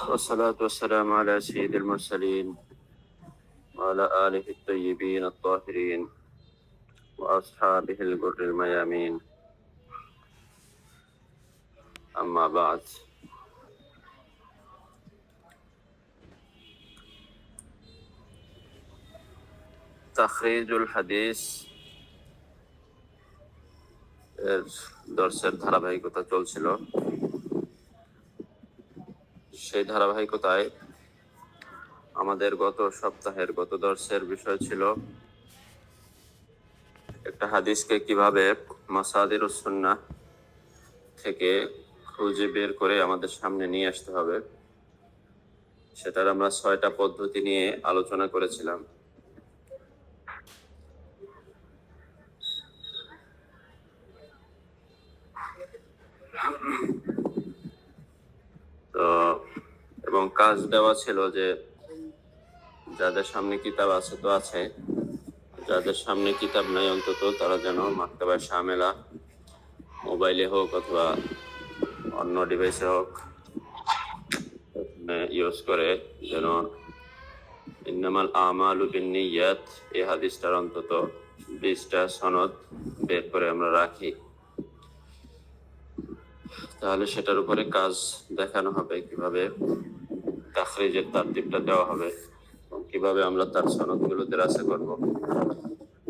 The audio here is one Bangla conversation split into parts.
والصلاة والسلام على سيد المرسلين وعلى آله الطيبين الطاهرين وأصحابه الغر الميامين. أما بعد، তাখরিজুল হাদিস এর দর্শের ধারাবাহিকতা চলছিল। সেই ধারাবাহিকতায় আমাদের গত সপ্তাহের গত দর্শের বিষয় ছিল একটা হাদিসকে কিভাবে মাসাদিরুস সুন্নাহ থেকে খুঁজে বের করে আমাদের সামনে নিয়ে আসতে হবে। সেটার আমরা 6টা পদ্ধতি নিয়ে আলোচনা করেছিলাম। তো এবং কাজ দেওয়া ছিল যে যাদের সামনে কিতাব আছে তো আছে, যাদের সামনে কিতাব নাই অন্তত তারা যেন মাকতাবায়ে শামেলা মোবাইলে হোক অথবা অন্য ডিভাইসে হোক ইউজ করে যেন ইন্নামাল আমালু বিন্নিয়াত এই হাদিসটার অন্তত 20টা সনদ বের করে আমরা রাখি। তাহলে সেটার উপরে কাজ দেখানো হবে, কিভাবে তাখরিজের তারতিবটা দেওয়া হবে এবং কিভাবে আমরা তার সনদগুলো দেরাসা করব।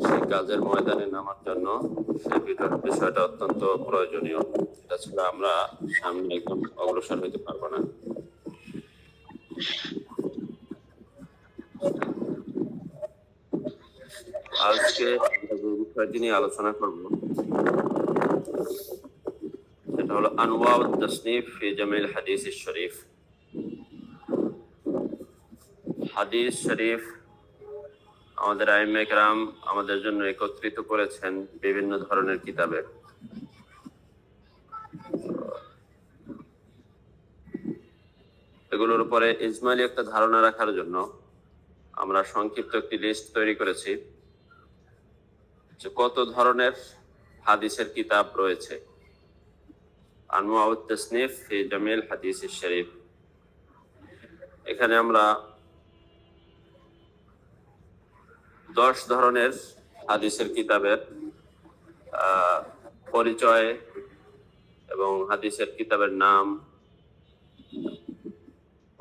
সেই কাজের ময়দানে নামার জন্য সেই বিষয়টা অত্যন্ত প্রয়োজনীয়। এটা ছাড়া আমরা সামনে একদম অগ্রসর হইতে পারবো না। আজকে আমরা যে বিষয়টি নিয়ে আলোচনা করব সেটা হলো আনওয়াউত তাসনিফ ফি জামিল হাদিস শরীফ। হাদিস শরীফ আমাদের আইম্মে কেরাম আমাদের জন্য একত্রিত করেছেন বিভিন্ন ধরনের কিতাবে। এগুলোর উপরে ইজমালি একটা ধারণা রাখার জন্য আমরা সংক্ষিপ্ত একটি লিস্ট তৈরি করেছি যে কত ধরনের হাদিসের কিতাব রয়েছে। আনওয়াউত তাসনিফ ফি জামিল হাদিস শরীফ, এখানে আমরা 10 ধরনের হাদিসের কিতাবের পরিচয় এবং হাদিসের কিতাবের নাম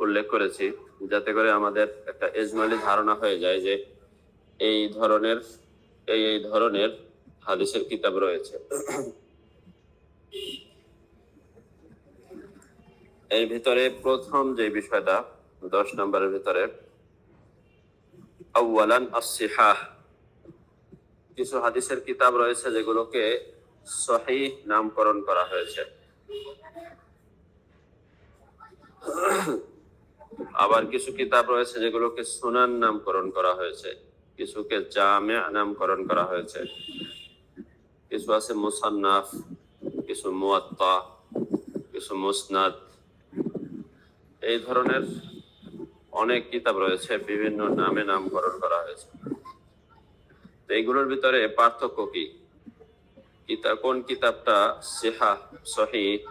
উল্লেখ করেছি, যাতে করে আমাদের একটা ইজমালি ধারণা হয়ে যায় যে এই ধরনের হাদিসের কিতাব রয়েছে। এর ভিতরে প্রথম যে বিষয়টা 10 নম্বরের ভিতরে, আউয়ালান আস-সিহাহ, কিছু হাদিসের কিতাব রয়েছে যেগুলোকে সহিহ নামকরণ করা হয়েছে, আবার কিছু কিতাব রয়েছে যেগুলোকে সুনান নামকরণ করা হয়েছে, কিছুকে জামে নামকরণ করা হয়েছে, কিছু আছে মুসান্নাফ, কিছু মুয়াত্তা, কিছু মুসনাদ। এই ধরনের অনেক কিতাব রয়েছে, বিভিন্ন নামে নামকরণ করা হয়েছে। তো এইগুলোর ভিতরে পার্থক্য কি? কোন কিতাবটা সিহাহ সহিহ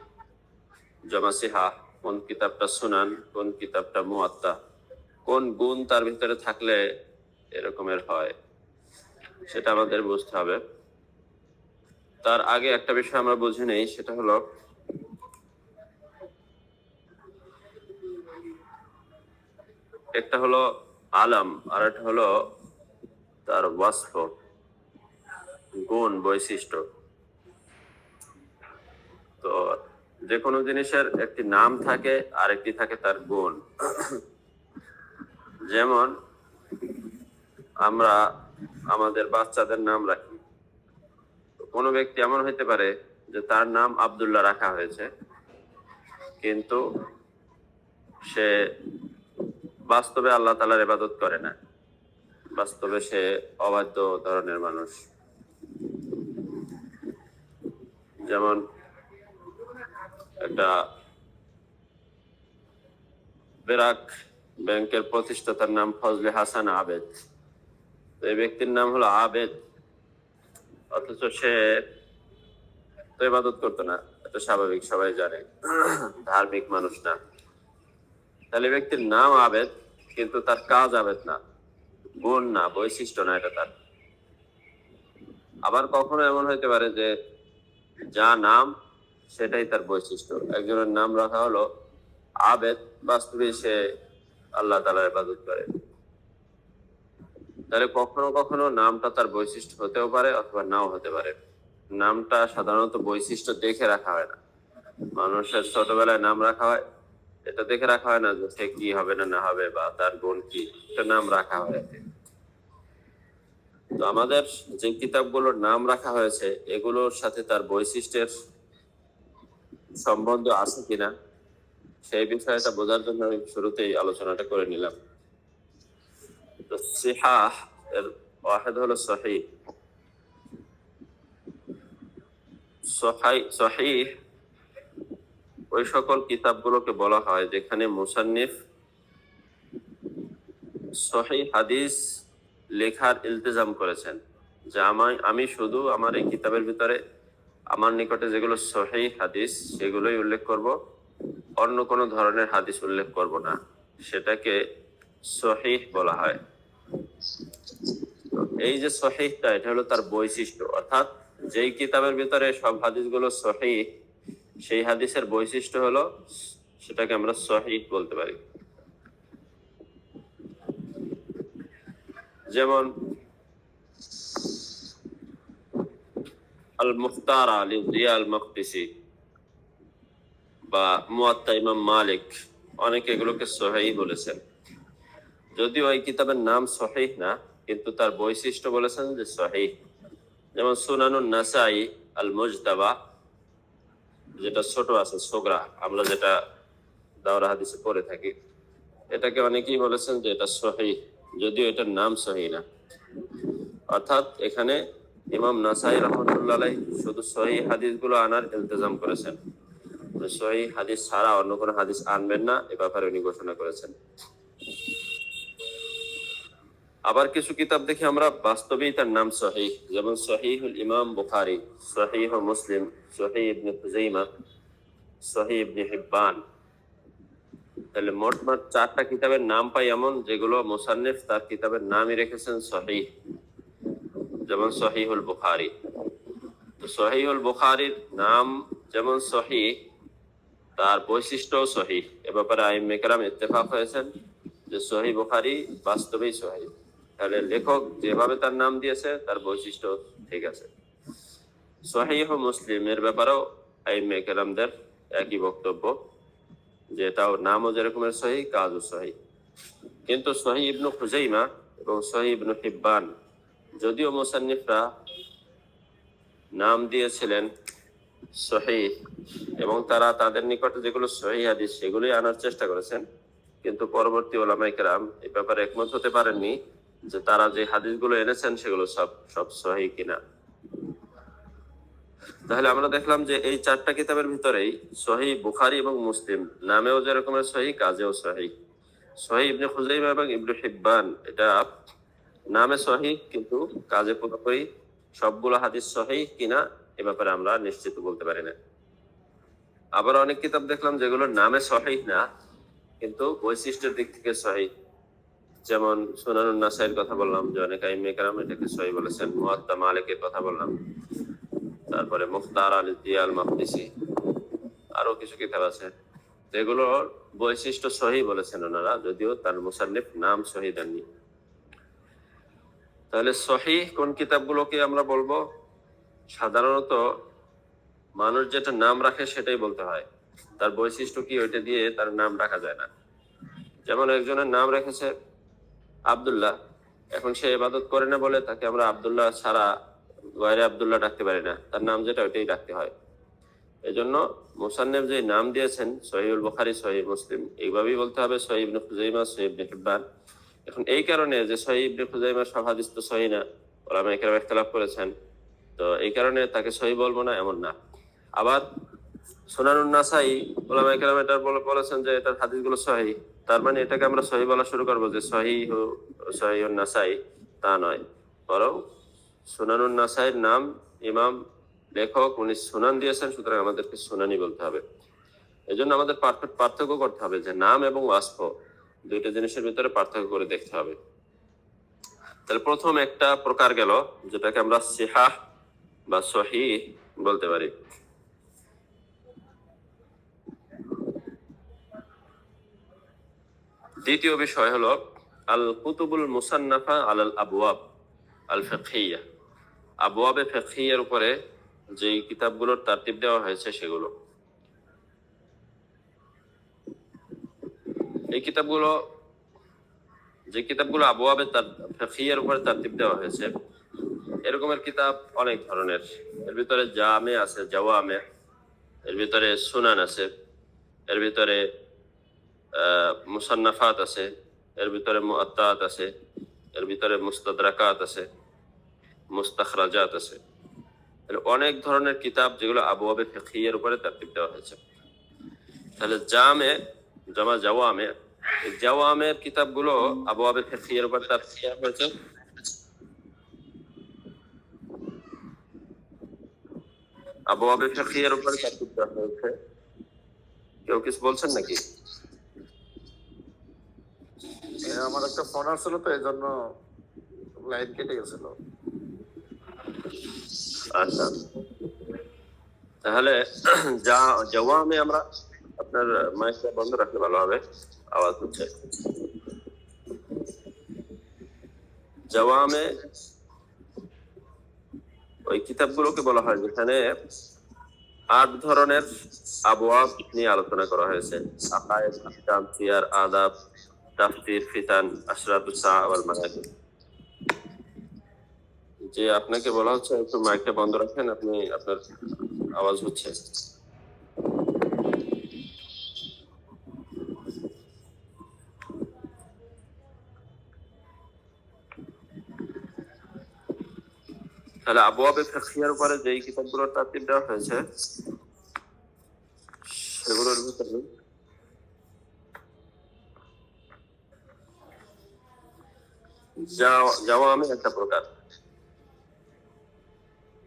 জমা সিহাহ, কোন কিতাবটা সুনান, কোন কিতাবটা মুয়াত্তা, কোন গুণ তার ভিতরে থাকলে এরকমের হয়, সেটা আমাদের বুঝতে হবে। তার আগে একটা বিষয় আমরা বুঝে নেই, সেটা হলো একটা হলো আলাম আর একটা হলো তার ওয়াসফ, গুণ বৈশিষ্ট্য। তো যে কোনো জিনিসের একটি নাম থাকে আর একটি থাকে তার গুণ। যেমন আমরা আমাদের বাচ্চাদের নাম রাখি, কোনো ব্যক্তি এমন হইতে পারে যে তার নাম আব্দুল্লাহ রাখা হয়েছে, কিন্তু সে বাস্তবে আল্লাহ তাআলার ইবাদত করে না, বাস্তবে সে অবাধ্য ধরনের মানুষ। যেমন একটা বেরাক ব্যাংকের প্রতিষ্ঠাতার নাম ফজলে হাসান আবেদ। তো এই ব্যক্তির নাম হলো আবেদ, অথচ সে তো ইবাদত করতো না, এটা স্বাভাবিক, সবাই জানে, ধার্মিক মানুষ না। তাহলে ব্যক্তির নাম আবেদ, কিন্তু তার কাজ আবেদ না, গুণ না, বৈশিষ্ট্য না এটা তার। আবার কখনো এমন হইতে পারে যে যা নাম সেটাই তার বৈশিষ্ট্য। একজনের নাম রাখা হলো আবেদ, বাস্তবে সে আল্লাহ তাআলার ইবাদত করে। তাহলে কখনো কখনো নামটা তার বৈশিষ্ট্য হতেও পারে অথবা নাও হতে পারে। নামটা সাধারণত বৈশিষ্ট্য দেখে রাখা হয় না। মানুষের ছোটবেলায় নাম রাখা হয়, এটা দেখে রাখা হয় না যে সে কি হবে না না হবে বা তার গুণ কি, এটা নাম রাখা হয় আর কি। তো আমাদের যে কিতাবগুলোর নাম রাখা হয়েছে এগুলোর সাথে তার বৈশিষ্ট্যের সম্বন্ধ আছে কিনা সেই বিষয়টা বোঝার জন্য আমি শুরুতেই আলোচনাটা করে নিলাম। তো সিহাহ এর ওয়াহিদ হলো সহিহ। সহিহ ওই সকল কিতাবগুলোকে বলা হয় যেখানে মুসান্নিফ সহিহ হাদিস লেখার ইলতিজাম করেছেন, যে আমি শুধু আমার এই কিতাবের ভিতরে আমার নিকটে যেগুলো সহিহ হাদিস সেগুলোই উল্লেখ করব, অন্য কোনো ধরনের হাদিস উল্লেখ করব না, সেটাকে সহিহ বলা হয়। এই যে সহিহটা, এটা হলো তার বৈশিষ্ট্য, অর্থাৎ যেই কিতাবের ভিতরে সব হাদিসগুলো সহিহ, সেই হাদিসের বৈশিষ্ট্য হলো সেটাকে আমরা সহিহ বলতে পারি। যেমন আল মুখতারা লিজিয়া আল মাকদিসি বা মুয়াত্তা ইমাম মালিক, অনেকে এগুলোকে সহিহ বলেছেন, যদিও এই কিতাবের নাম সহিহ না, কিন্তু তার বৈশিষ্ট্য বলেছেন যে সহিহ। যেমন সুনানুন নাসাই আল মুজতাবা, যেটা ছোট আছে সোগরা, আমরা যেটা দাওরা হাদিসে পড়ে থাকি, এটাকে অনেকেই বলেছেন যে এটা সহিহ, যদিও এটার নাম সহিহ না। অর্থাৎ এখানে ইমাম নাসাই রহমতুল্লাহ আলাইহি শুধু সহিহ হাদিসগুলো আনার ইলতিজাম করেছেন, সহিহ হাদিস ছাড়া অন্য কোনো হাদিস আনবেন না, এ ব্যাপারে উনি ঘোষণা করেছেন। আবার কিছু কিতাব দেখি আমরা বাস্তবেই তার নাম সহিহ, যেমন সহিহুল ইমাম বুখারী, সহিহ মুসলিম, সহিহ ইবনে খুজাইমা, সহিহ ইবনে হিব্বান। তাহলে মোট 4টা কিতাবের নাম পাই এমন যেগুলো মুসান্নিফ তার কিতাবের নামই রেখেছেন সহিহ, যেমন সহিহুল বুখারী। তো সহিহুল বুখারীর নাম যেমন সহিহ, তার বৈশিষ্ট্যও সহিহ। এ ব্যাপারে আইম্মায়ে কেরাম ইত্তেফাক হয়েছেন যে সহিহ বুখারী বাস্তবেই সহিহ। তাহলে লেখক যেভাবে তার নাম দিয়েছে তার বৈশিষ্ট্য ঠিক আছে। সহিহ মুসলিমের ব্যাপারেও আইম্মায়ে কেরামদের একই বক্তব্য, যে এটাও নামও যেরকমের সহিহ, কাজও সহিহ। কিন্তু সহিহ ইবনে খুজাইমা এবং সহিহ ইবনে হিব্বান, যদিও মুসান্নিফরা নাম দিয়েছিলেন সহিহ এবং তারা তাদের নিকটে যেগুলো সহিহ হাদিস সেগুলোই আনার চেষ্টা করেছেন, কিন্তু পরবর্তী উলামায়ে কেরাম এই ব্যাপারে একমত হতে পারেননি যে তারা যে হাদিসগুলো এনেছেন সেগুলো সব সহিহ কিনা। তাহলে আমরা দেখলাম যে এই 4টা কিতাবের ভিতরেই সহিহ বুখারী এবং মুসলিম নামেও যেরকমের সহিহ, কাজেও সহিহ। সহিহ ইবনে খুজাইমা এবং ইবনে হিব্বান এটা নামে সহিহ, কিন্তু কাজে পুরোপুরি সবগুলো হাদিস সহিহ কিনা এ ব্যাপারে আমরা নিশ্চিত বলতে পারি না। আবার অনেক কিতাব দেখলাম যেগুলোর নামে সহিহ না, কিন্তু বৈশিষ্ট্যের দিক থেকে সহিহ। যেমন সুনানুন নাসাইর কথা বললাম, যে অনেক আইম্মায়ে কেরাম এটাকে সহিহ বলেছেন। মুয়াত্তা মালিকের কথা বললাম, তারপরে মুখতার লিজিয়া আল মাকদিসি, আরো কিছু কিতাব আছে যেগুলোর বৈশিষ্ট্য সহিহ বলেছেন ওনারা, যদিও তার মুসান্নিফ নাম সহিহ দেননি। তাহলে সহিহ কোন কিতাবগুলোকে আমরা বলবো? সাধারণত মানুষ যেটা নাম রাখে সেটাই বলতে হয়, তার বৈশিষ্ট্য কি ওইটা দিয়ে তার নাম রাখা যায় না। যেমন একজনের নাম রেখেছে আব্দুল্লাহ, এখন সে ইবাদত করে না বলে তাকে আমরা আব্দুল্লাহ ছাড়া গয়রে আব্দুল্লাহ ডাকতে পারি না, তার নাম যেটা ওইটাই ডাকতে হয়। এজন্য মুসান্নিফ যে নাম দিয়েছেন সহিহুল বুখারী, সহিহ মুসলিম, এইভাবেই বলতে হবে সহিহ ইবনে খুজাইমা, সহিহ ইবনে হিব্বান। এখন এই কারণে যে সহিহ ইবনে খুজাইমা সব হাদিস তো সহিহ না, উলামায়ে কেরাম ইখতিলাফ করেছেন, তো এই কারণে তাকে সহিহ বলবো না এমন না। আবার সুনানুন নাসাই, উলামায়ে কেরাম এটা বলেছেন যে এটার হাদিসগুলো সহিহ, তার মানে এটাকে আমরা সহিহ বলা শুরু করবো যে সহিহুন নাসাই, তা নয়। বরং সুনানুন নাসাইর নাম ইমাম লেখক উনি সুনান দিয়েছেন, সুতরাং আমাদেরকে সুনানি বলতে হবে। এই জন্য আমাদের পার্থক্য করতে হবে যে নাম এবং ওয়াসফ দুইটা জিনিসের ভিতরে পার্থক্য করে দেখতে হবে। তাহলে প্রথম একটা প্রকার গেল যেটাকে আমরা সিহাহ বা সহিহ বলতে পারি। দ্বিতীয় বিষয় হলো আল কুতুবুল মুসান্নাফা আলাল আবওয়াব আল ফিকহিয়া, আবওয়াবে ফিকহিয়ার উপরে যেই কিতাবগুলোর তারতিব দেওয়া হয়েছে সেগুলো। এই কিতাবগুলো, যে কিতাবগুলো আবওয়াবে ফিকহিয়ার উপরে তারতিব দেওয়া হয়েছে, এরকমের কিতাব অনেক ধরনের। এর ভিতরে জামে আছে, জাওয়ামে, এর ভিতরে সুনান আছে, এর ভিতরে মুসান্নাফাত আছে, এর ভিতরে মুআত্তাত আছে, এর ভিতরে মুস্তাদরাকাত আছে, মুস্তাখরাজাত আছে। অনেক ধরনের কিতাব যেগুলো আবওয়াবে ফিকহিয়ার উপরে তারতিব দেওয়া হয়েছে। তাহলে জামে জামা জাওয়ামে, এই জাওয়ামের কিতাবগুলো আবওয়াবে ফিকহিয়ার উপরে তারতিব দেওয়া হয়েছে। আবওয়াবে ফিকহিয়ার উপরে তারতিব দেওয়া হয়েছে। কেউ কিছু বলছেন নাকি? আমার একটা ফোন আসছিল তো এই জন্য লাইন কেটে গেছিল। আচ্ছা, তাহলে জাওয়ামে আমরা, আপনার মাইকটা বন্ধ রাখলে ভালো হবে, আওয়াজ হচ্ছে। জাওয়ামে ওই কিতাবগুলোকে বলা হয় যেখানে 8 ধরনের আবওয়াব নিয়ে আলোচনা করা হয়েছে। আকায়েদ, আহকাম, সিয়ার, আদাব, তাফসীর, ফিতান, আশরাতুস সাআ ওয়াল মানাকিব। যে আপনাকে বলা হচ্ছে একটু মাইকটা বন্ধ রাখেন, আপনি, আপনার আওয়াজ হচ্ছে। তাহলে আবওয়াবে ফিকহিয়ার উপরে যেই কিতাবগুলোর তারতিব দেওয়া হয়েছে সেগুলোর ভিতরে জাওয়ামে একটা প্রকার।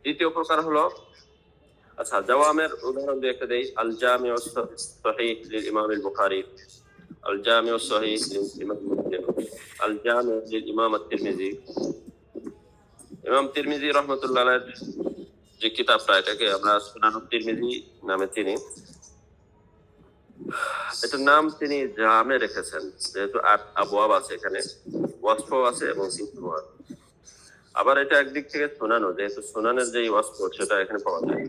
দ্বিতীয় প্রকার হলো, আচ্ছা জাওয়ামের উদাহরণ দিয়ে একটা দেই। আল জামিউ সহিহ লিল ইমাম আল বুখারী, আল জামিউ সহিহ লিল ইমাম মুসলিম, আল জামিউ লিল ইমাম আত-তিরমিজি। ইমাম তিরমিজি রাহমাতুল্লাহ আলাইহির যে কিতাবটা, এটাকে আমরা সুনানুত তিরমিজি নামে চিনি। এটার নাম তিনি জামে রেখেছেন যেহেতু 8 আবওয়াব আছে, এখানে ওয়াসফ আছে এবং সিফাত আছে। আবার এটা একদিক থেকে সুনানও, যেহেতু সুনানের যেই ওয়াসফ সেটা এখানে পাওয়া যায়।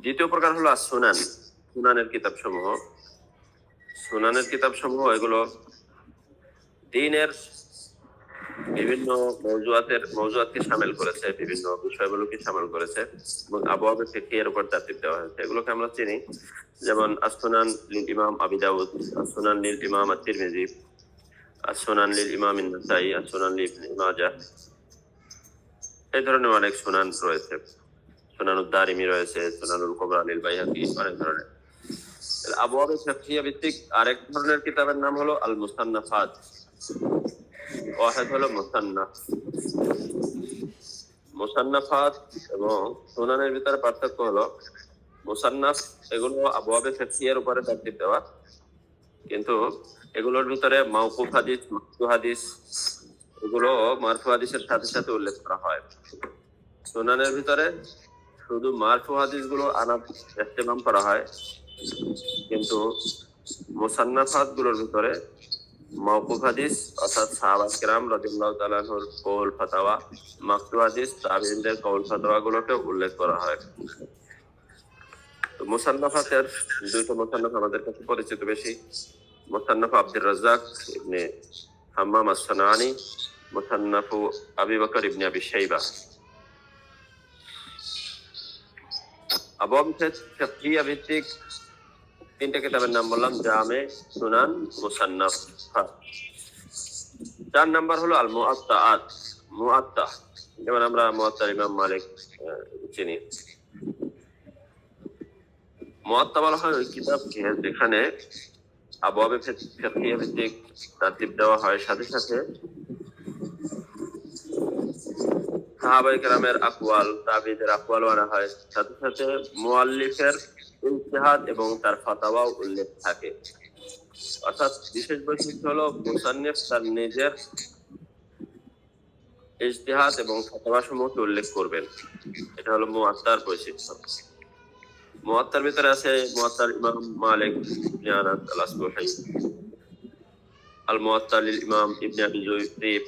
দ্বিতীয় প্রকার হলো সুনান, সুনানের কিতাব সমূহ। সুনানের কিতাব সমূহ এগুলো দ্বীনের বিভিন্ন মওজুয়াতকে শামিল করেছে, বিভিন্ন বিষয়গুলোকে শামিল করেছে এবং আবওয়াবে ফিকহিয়ার উপর তারতিব দেওয়া হয়েছে। এগুলোকে আমরা চিনি যেমন আসুনান লিল ইমাম আবি দাউদ, আসুনান লিল ইমাম আত-তিরমিজি, আসুনান লিল ইমাম আন-নাসাই, আসুনান লিল ইবনে মাজাহ। এই ধরনের অনেক সুনান রয়েছে। সুনানুদ দারিমি রয়েছে, সুনানুল কুবরা লিল বাইহাকি, অনেক ধরনের। আবওয়াবে ফিকহিয়া ভিত্তিক আরেক ধরনের কিতাবের নাম হলো আল মুসান্নাফাত। ওয়াহিদ হলো মুসান্নাফ। মুসান্নাফাত এবং সুনানের ভিতরে পার্থক্য হলো, মুসান্নাফ এগুলো আবওয়াবে ফিকহিয়ার উপরে তারতিব দেওয়া, কিন্তু এগুলোর ভিতরে মাওকুফ হাদিস, মারফু হাদিস, এগুলো মারফু হাদিসের সাথে সাথে উল্লেখ করা হয়। সুনানের ভিতরে শুধু মারফু হাদিসগুলো আনার ইহতিমাম করা হয়, কিন্তু মুসান্নাফাত গুলোর ভিতরে মাওকুফ হাদিস অর্থাৎ সাহাবা কেরাম রাদিয়াল্লাহু তাআলা আনহুর কওল ফাতাওয়া, মাকতু হাদিস তাবিঈনদের কওল ফাতাওয়া গুলোকে উল্লেখ করা হয়। তো মুসান্নাফাতের দুইটা মুসান্নাফ আমাদের কাছে পরিচিত বেশি। মুসান্নাফ আব্দুর রাজ্জাক ইবনে হাম্মাম আস-সানাআনী, মুসান্নাফ আবি বকর ইবনে আবি শাইবা। আবওয়াব ফিকহিয়া ভিত্তিক 3টা কিতাবের নাম বললাম, জামে, সুনান, মুসান্নাফ। 4 নাম্বার হলো আল মুআত্তাআত, মুআত্তা, যেমন আমরা মুআত্তা ইমাম মালিক চিনি। মুআত্তা বলা হয় ওই কিতাবকে যেখানে আবওয়াবে ফিকহিয়া ভিত্তিক তারতিব দেওয়া হয়, সাথে সাথে সাহাবায়ে কেরামের আকওয়াল, তাবিঈদের আকওয়ালও আনা হয়, সাথে সাথে মুআল্লিফের ইজতিহাদ এবং তার ফাতাওয়াও উল্লেখ থাকে। অর্থাৎ বিশেষ বৈশিষ্ট্য হলো মুসান্নিফ তার নিজের ইজতিহাদ এবং ফাতাওয়া সমূহকে উল্লেখ করবেন। এটা হলো মুআত্তার বৈশিষ্ট্য। মুআত্তার ভিতরে আছে মুআত্তার ইমাম মালিক ইবনে আনাস আল-আসবাহি, আল মুআত্তা লিল ইমাম ইবনে আবি যুয়ব,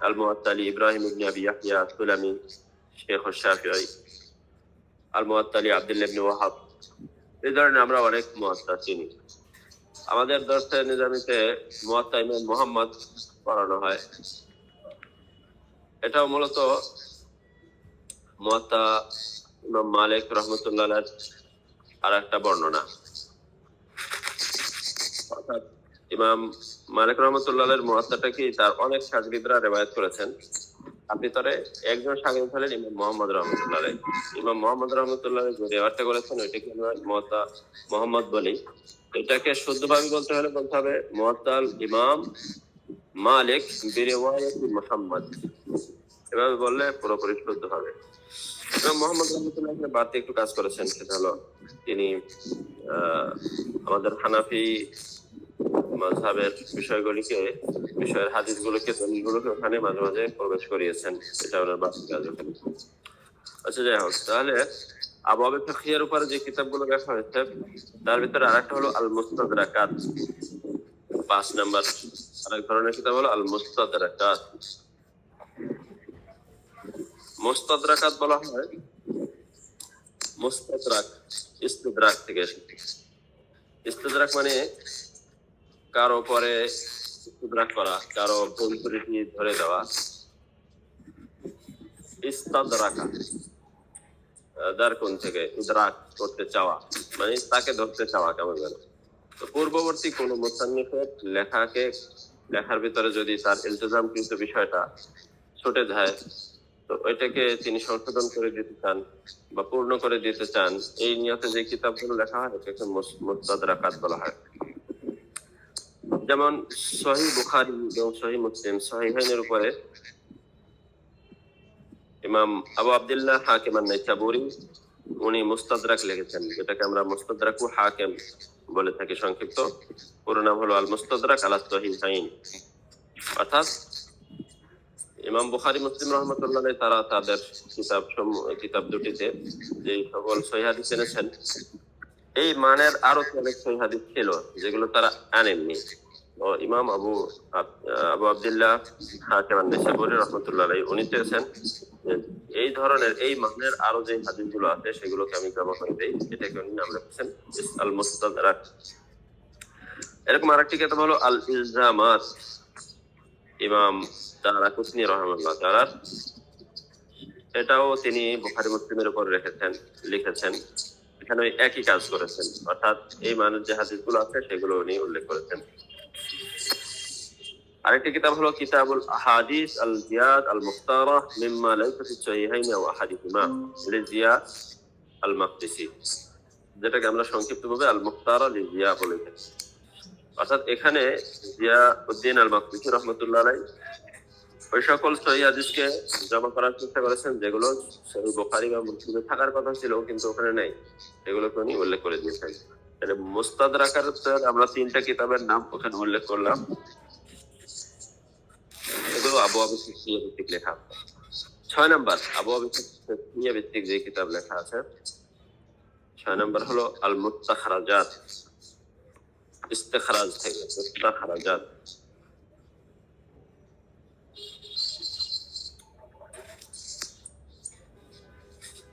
আল মুআত্তা লি ইব্রাহিম ইবনে আবি ইয়াহইয়া সুলামি শেখ শাফিঈ, আল মুআত্তা লি আব্দুল্লাহ ইবনে ওয়াহাব। এই ধরনের আমরা অনেক মুআত্তা চিনি। আমাদের দর্শে নিজামীতে মুআত্তা ইমাম মুহাম্মদ পড়ানো হয়। এটাও মূলত মুআত্তা ইমাম মালিক রহমতুল্লাহ আলাইহির আর একটা বর্ণনা। অর্থাৎ ইমাম মালিক রহমতুল্লাহ আলাইহির মুআত্তাটা কি তার অনেক শাগির্দরা রিওয়ায়াত করেছেন। তার ভিতরে একজন শাগির্দ হলেন ইমাম মুহাম্মদ রহমতুল্লাহ আলাইহি। ইমাম মুহাম্মদ রহমতুল্লাহ আলাইহি যে রিওয়ায়াতটা করেছেন ওইটাকে আমরা মুআত্তা মুহাম্মদ বলি। এটাকে শুদ্ধভাবে বলতে হলে বলতে হবে মুআত্তাল ইমাম মালিক বিরিওয়ায়াতি মুহাম্মদ। এভাবে বললে পুরোপুরি শুদ্ধ হবে। ইমাম মুহাম্মদ রহমতুল্লাহ আলাইহি বাড়তি একটু কাজ করেছেন, সেটা হলো তিনি আমাদের হানাফি মাযহাবের বিষয়ের হাদিসগুলোকে দলিলগুলোকে ওখানে মাঝে মাঝে প্রবেশ করিয়েছেন। এটা ওনার বাড়তি কাজ ওখানে। আচ্ছা, যাই হোক, তাহলে আবওয়াবে ফিকহিয়ার উপরে যে কিতাবগুলো লেখা হয়েছে তার ভিতরে আরেকটা হলো আল মুস্তাদরাকাত। 5 নাম্বার আরেক ধরনের কিতাব হলো আল মুস্তাদরাকাত। মুস্তাদরাকাত বলা হয় মুস্তাদরাক ইস্তিদরাক থেকে এসেছে। ইস্তিদরাক মানে কারো পরে ইস্তিদরাক করা, কারো ভুল ত্রুটি ধরে দেওয়া। ইস্তাদরাকা দারকুন থেকে ইদরাক করতে চাওয়া, মানে তাকে ধরতে চাওয়া কেমন যেন। তো পূর্ববর্তী কোন মুসান্নিফের লেখার ভিতরে যদি তার ইলতিজামকৃত বিষয়টা ছুটে যায়, তো ওইটাকে তিনি সংশোধন করে দিতে চান বা পূর্ণ করে দিতে চান, এই নিয়তে যে কিতাবগুলো লেখা হয় এটাকে মুস্তাদরাকাত বলা হয়। যেমন সহিহ বুখারী এবং সহিহ মুসলিম সহিহাইনের উপরে ইমাম আবু আব্দুল্লাহ হাকিম আন-নাইসাবুরি উনি মুস্তাদরাক লিখেছেন, যেটাকে আমরা মুস্তাদরাকু হাকিম বলে থাকি সংক্ষিপ্ত। পুরো নাম হলো আল মুস্তাদরাক আলা সহিহাইন। অর্থাৎ ইমাম বুখারী মুসলিম রহমতুল্লাহ আলাইহি তারা তাদের কিতাব দুটিতে যে সকল সহিহ হাদিস এনেছেন, এই মানের আরো অনেক সহিহ হাদিস ছিল যেগুলো তারা আনেননি। ও ইমাম আবু আব্দুল্লাহ হাকিম আন-নাইসাবুরি রহমতুল্লাহ আলাইহি উনি চেয়েছেন যে এই ধরনের এই মানের আরো যে হাদিসগুলো আছে সেগুলোকে আমি জমা করে দেই, এটাকে উনি নাম রেখেছেন আল মুস্তাদরাক। এরকম আরেকটি কিতাব হলো আল ইলজামাত, ইমাম দারাকুতনি রাহিমাহুল্লাহ তাআলা। এটাও তিনি বুখারী মুসলিমের উপর লিখেছেন। এখানে একই কাজ করেছেন, অর্থাৎ এই মানের যে হাদিসগুলো আছে সেগুলো উনি উল্লেখ করেছেন। আরেকটি কিতাব হলো কিতাবুল আহাদিস আল জিয়াদ আল মুখতারা মিম্মা লাইসা ফি সহিহাইন ওয়া আহাদিহিমা লিজিয়াদ আল মাকদিসি, যেটাকে আমরা সংক্ষিপ্তভাবে আল মুখতারা লিজিয়া বলে থাকি। অর্থাৎ এখানে জিয়াউদ্দিন আল মাকদিসি রহমতুল্লাহ আলাইহি ওই সকল সহিহ হাদিসকে জমা করার চেষ্টা করেছেন যেগুলো সহিহ বুখারী বা মুসলিমে থাকার কথা ছিল কিন্তু ওখানে নেই, এগুলোকে উনি উল্লেখ করে দিয়েছেন। তাহলে মুস্তাদরাকার আমরা 3টা কিতাবের নাম ওখানে উল্লেখ করলাম, এগুলো আবওয়াবে ফিকহিয়া ভিত্তিক লেখা। 6 নাম্বার আবওয়াবে ফিকহিয়া ভিত্তিক যে কিতাব লেখা আছে 6 নাম্বার হলো আল মুস্তাখরাজাত। ইস্তেখরাজ থেকে মুস্তাখরাজাত।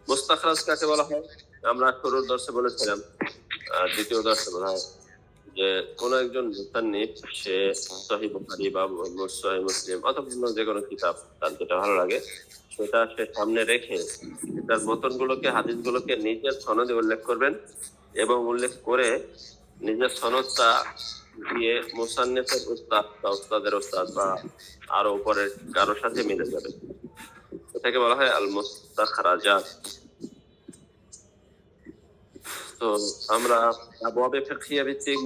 মুস্তাখরাজ কাকে বলা হয়? আমরা শুরুর দর্শে বলেছিলাম, দ্বিতীয় দর্শে বলা হয় যে কোন একজন মুসান্নিফ সে সহিহ বুখারী বা সহিহ মুসলিম অথবা যে কোনো কিতাব তার যেটা ভালো লাগে সেটা সে সামনে রেখে তার মতনগুলোকে হাদিসগুলোকে নিজের সনদে উল্লেখ করবেন এবং উল্লেখ করে নিজের সনদটা দিয়ে মুসান্নিফের উস্তাদ বা উস্তাদের উস্তাদ বা আরো উপরের কারোর সাথে মিলে যাবে। এটাকে বলা হয় আল মুস্তাখরাজাত। তো আমরা আবওয়াবে ফিকহিয়া ভিত্তিক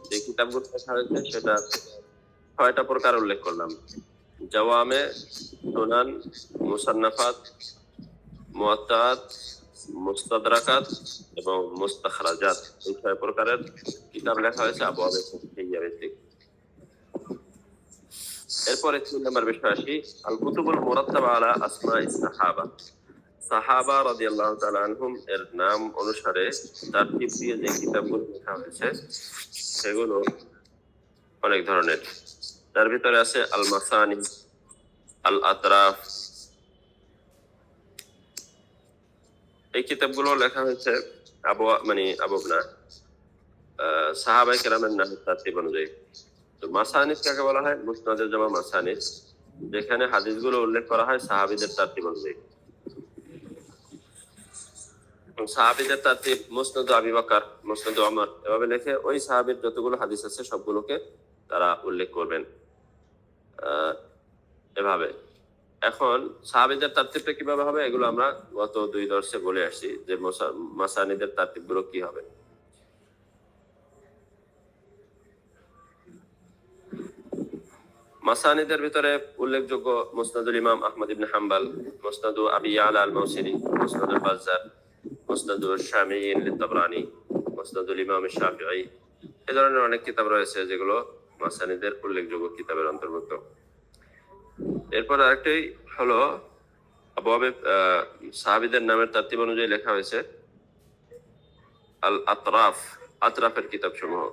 যে কিতাবগুলো লেখা হয়েছে সেটা 6টা প্রকার উল্লেখ করলাম। জাওয়ামে, সুনান, মুসান্নাফাত, মুওয়াত্তাত, মুস্তাদরাকাত এবং মুস্তাখরাজাত, এই 6 প্রকারের কিতাব লেখা হয়েছে আবওয়াবে ফিকহিয়া ভিত্তিক। এরপরে 3 নম্বর বিষয় আসি, আল কুতুবুল মুরাত্তাবা আলা আসমাইস সাহাবা। সাহাবা রাদিয়াল্লাহু তাআলা আনহুম এর নাম অনুসারে তারতিব দিয়ে যে কিতাবগুলো লেখা হয়েছে সেগুলো অনেক ধরনের। তার ভিতরে আছে আল মাসানি, আল আতরাফ। এই কিতাবগুলো লেখা হয়েছে সাহাবায়ে কেরামের নামের তারতিব অনুযায়ী। তো মাসানিদ কাকে বলা হয়? মুসনাদের জামা মাসানিদ, যেখানে হাদিসগুলো উল্লেখ করা হয় সাহাবীদের তারতিব অনুযায়ী। সাহাবীদের তারতিব মুসনাদ আবি বকর, মুসনাদ ওমর এভাবে লেখে ওই সাহাবীর যতগুলো হাদিস আছে সবগুলোকে তারা উল্লেখ করবেন এভাবে। এখন সাহাবীদের তারতিবটা কিভাবে হবে এগুলো আমরা গত 2 দর্শে বলে আসছি যে মাসানিদের তারতিবগুলো কি হবে। মাসানিদের ভিতরে উল্লেখযোগ্য মুসনাদুল ইমাম আহমদ ইবনে হাম্বল, মুসনাদু আবি ইয়ালা আল মাউসিলি, মুসনাদুল বাজ্জার, মুসনাদুল শামিঈন লিত-তাবরানী, মুসনাদুল ইমাম শাফিঈ। এই ধরনের অনেক কিতাব রয়েছে যেগুলো মাসানিদের উল্লেখযোগ্য কিতাবের অন্তর্ভুক্ত। এরপর আরেকটি হলো আবওয়াবে সাহাবীদের নামের তারতিব অনুযায়ী লেখা হয়েছে আল আতরাফ, আতরাফের কিতাব সমূহ।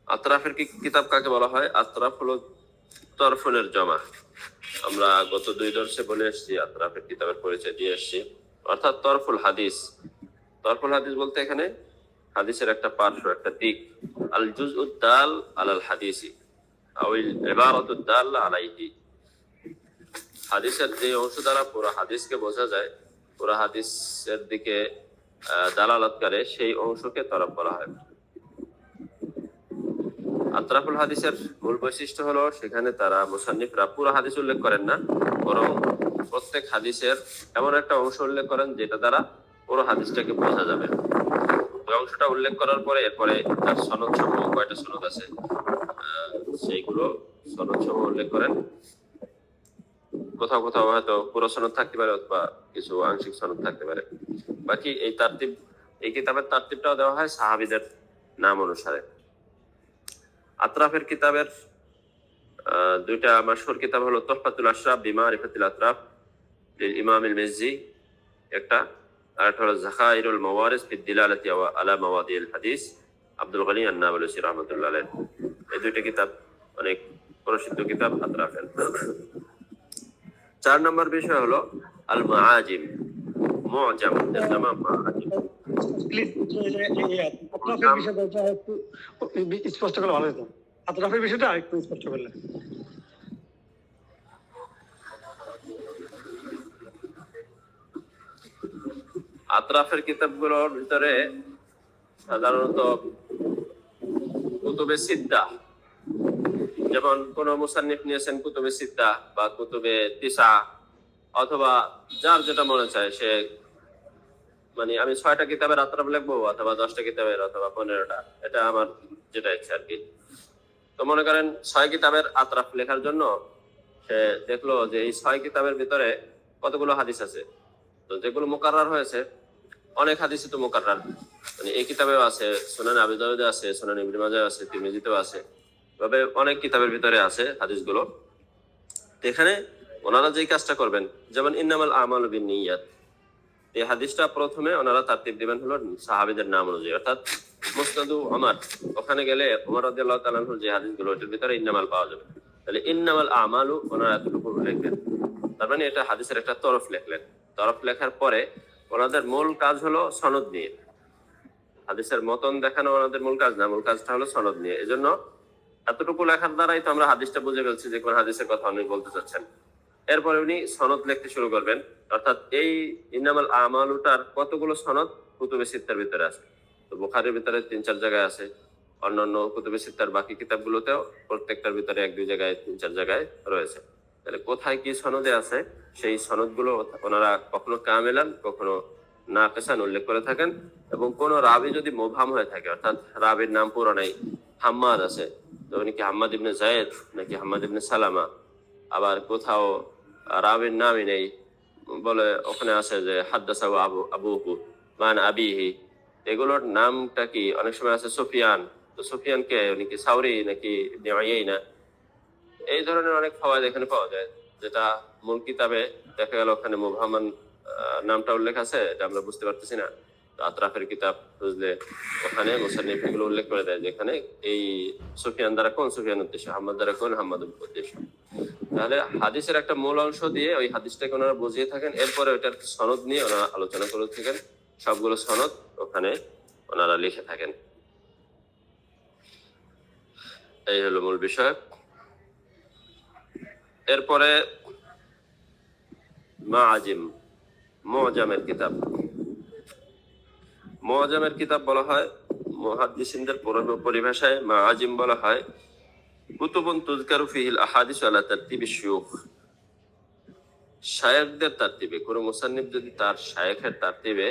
আতরাফের কিতাব কাকে বলা হয়? আতরাফ হলো তরফুলের জমা। আমরা গত 2 দর্শে বলে এসেছি, আতরাফের কিতাবের পরিচয় দিয়ে এসেছি। অর্থাৎ তরফুল হাদিস। তরফুল হাদিস বলতে এখানে হাদিসের একটা পার্শ্ব, একটা দিক। আল জুজউদ দাল আলাল হাদিসি আও আল ইবারাতুদ দাল্লা আলাইহি। হাদিসের যে অংশ দ্বারা পুরো হাদিসকে বোঝা যায়, পুরো হাদিসের দিকে দালালাত করে, সেই অংশকে তরফ বলা হয়। আতরাফুল হাদিসের মূল বৈশিষ্ট্য হলো সেখানে তারা মুসান্নিফরা পুরো হাদিস উল্লেখ করেন না, বরং প্রত্যেক হাদিসের এমন একটা অংশ উল্লেখ করেন যেটা দ্বারা পুরো হাদিসটাকে বোঝা যাবে। ওই অংশটা উল্লেখ করার পরে এরপরে তার সনদ সমূহ, কয়টা সনদ আছে সেইগুলো সনদ সমূহ উল্লেখ করেন। কোথাও কোথাও হয়তো পুরো সনদ থাকতে পারে অথবা কিছু আংশিক সনদ থাকতে পারে। বাকি এই কিতাবের তারতিবটাও দেওয়া হয় সাহাবীদের নাম অনুসারে। আতরাফের কিতাবের 2টা মাশহুর কিতাব হলো তুহফাতুল আশরাফ বিমারিফাতিল আতরাফ লিল ইমাম আল মিজ্জি একটা, আর একটা হলো যাখাইরুল মাওয়ারিস ফি দিলালাতি আলা মাওয়াদিল হাদিস আব্দুল গনি আন-নাবলুসি রাহমাতুল্লাহ আলাইহি। এই 2টা কিতাব অনেক প্রসিদ্ধ কিতাব আতরাফের। 4 নম্বর বিষয় হলো আল মাআজিম, মুআজাম এর জামা মাআজিম। প্লিজ আতরাফের বিষয়টা একটু স্পষ্ট করলে ভালো হতো। আতরাফের বিষয়টা একটু স্পষ্ট করলে। আতরাফের কিতাবগুলোর ভিতরে সাধারণত কুতুবে সিদ্দাহ, যেমন কোন মুসান্নিফ নিয়েছেন কুতুবে সিদ্দাহ বা কুতুবে তিসা, অথবা যার যেটা মনে চায় সে, আমি 6টা কিতাবের আতরাফ লিখবো অথবা 10টা কিতাবের অথবা 15টা, এটা আমার যেটা ইচ্ছা আর কি। তো মনে করেন 6 কিতাবের আতরাফ লেখার জন্য সে দেখলো যে এই 6 কিতাবের ভিতরে কতগুলো হাদিস আছে। তো যেগুলো মুকাররার হয়েছে, অনেক হাদিসই তো মুকাররার, এই কিতাবেও আছে, সুনান আবি দাউদে আছে, সুনান ইবনে মাজাহ আছে, তিরমিজিতেও আছে, তবে অনেক কিতাবের ভিতরে আছে হাদিসগুলো। এখানে ওনারা যেই কাজটা করবেন, যেমন ইন্নামাল আমালু বিন্নিয়াত, এই হাদিসটা প্রথমে ওনারা তারতিব দিবেন হলো সাহাবীদের নাম অনুযায়ী। অর্থাৎ মুসনাদু ওমর, ওখানে গেলে ওমর রাদিয়াল্লাহু তাআলা আনহুর যে হাদিসগুলো ওটার ভিতরে ইন্নামাল পাওয়া যাবে। তাহলে ইন্নামাল আমালু ওনারা এতটুকু লিখবেন, তার মানে এটা হাদিসের একটা তরফ লিখলেন। তরফ লেখার পরে ওনাদের মূল কাজ হলো সনদ নিয়ে, হাদিসের মতন দেখানো ওনাদের মূল কাজ না, মূল কাজটা হলো সনদ নিয়ে। এজন্য এতটুকু লেখার দ্বারাই তো আমরা হাদিসটা বুঝে ফেলছি যে কোন হাদিসের কথা উনি বলতে চাচ্ছেন। এরপরে উনি সনদ লিখতে শুরু করবেন। অর্থাৎ এই ইন্নামাল আমালুটার কতগুলো সনদ কুতুবে সিত্তার ভিতরে আছে। তো বুখারীর ভিতরে 3-4 জায়গায় আছে, অন্যান্য কুতুবে সিত্তার বাকি কিতাবগুলোতেও প্রত্যেকটার ভিতরে 1-2 জায়গায় 3-4 জায়গায় রয়েছে। তাহলে কোথায় কি সনদে আছে সেই সনদগুলো ওনারা কখনো কামেলান কখনো নাকিসান উল্লেখ করে থাকেন। এবং কোন রাবি যদি মুবহাম হয়ে থাকে, অর্থাৎ রাবির নাম পুরো নাই, হাম্মাদ আছে, তো উনি কি হাম্মাদ ইবনে জায়েদ নাকি হাম্মাদ ইবনে সালামা? আবার কোথাও রাবির নামই নেই, বলে ওখানে আছে যে হাদ্দাসাহু আবুহু মান আবিহি। এগুলোর নামটা কি অনেক সময় আছে সুফিয়ান, তো সুফিয়ান কে, উনি কি সাউরি নাকি ইবনে উয়াইনা? এই ধরনের অনেক ফাওয়ায়েদ এখানে পাওয়া যায়, যেটা মূল কিতাবে দেখা গেল ওখানে মুবহামান নামটা উল্লেখ আছে, এটা আমরা বুঝতে পারতেছি না। তো আতরাফের কিতাব বুঝলে ওখানে মুসান্নিফ এগুলো উল্লেখ করে দেয়, যেখানে এই সুফিয়ান দ্বারা কোন সুফিয়ান উদ্দেশ্য, হাম্মাদ দ্বারা কোন হাম্মাদ উদ্দেশ্য। তাহলে হাদিসের একটা মূল অংশ দিয়ে ওই হাদিসটাকে ওনারা বুঝিয়ে থাকেন, এরপরে ওইটার সনদ নিয়ে ওনারা আলোচনা করে থাকেন, সবগুলো সনদ ওখানে ওনারা লিখে থাকেন। এই হলো মূল বিষয়। এরপরে মাআজিম, মুআজামের কিতাব। মুআজামের কিতাব বলা হয়, মুহাদ্দিসিনদের পরিভাষায় মাআজিম বলা হয় কুতুবুন তুযকারু ফিহিল আহাদিস আলা তারতিবি শিয়ুখ। শায়েখদের তারতিবে, কোন মুসান্নিফ যদি তার শায়েখের তারতিবে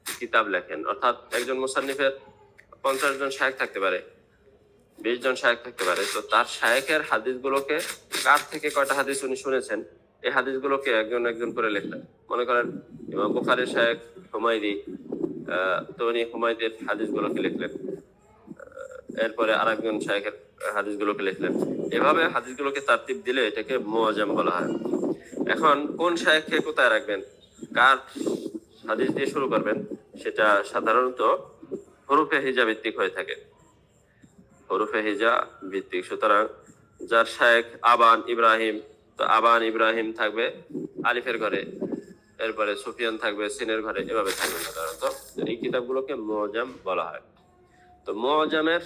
কিতাব লেখেন, অর্থাৎ একজন মুসান্নিফের 50 জন শায়েখ থাকতে পারে, 20 জন শায়েখ থাকতে পারে, তো তার শায়েখের হাদিসগুলোকে কার থেকে কয়টা হাদিস উনি শুনেছেন এই হাদিসগুলোকে একজন একজন করে লিখলেন। মনে করেন ইমাম বুখারীর শায়েখ হুমায়দি, তো উনি হুমায়দির হাদিসগুলোকে লিখলেন, এরপরে আরেকজন শায়েখের হাদিসগুলোকে লিখলেন। এভাবে হাদিসগুলোকে তারতিব দিলে এটাকে মুআজাম বলা হয়। এখন কোন শায়েখকে কোথায় রাখবেন, কার হাদিস দিয়ে শুরু করবেন, সেটা সাধারণত হরফে হিজা ভিত্তিক হয়ে থাকে, হরফে হিজা ভিত্তিক। সুতরাং যার শায়েখ আবান ইব্রাহিম, তো আবান ইব্রাহিম থাকবে আলিফের ঘরে, এরপরে সুফিয়ান থাকবে সিনের ঘরে, এভাবে থাকবে সাধারণত। এই কিতাবগুলোকে মুআজাম বলা হয়। তো মুআজামের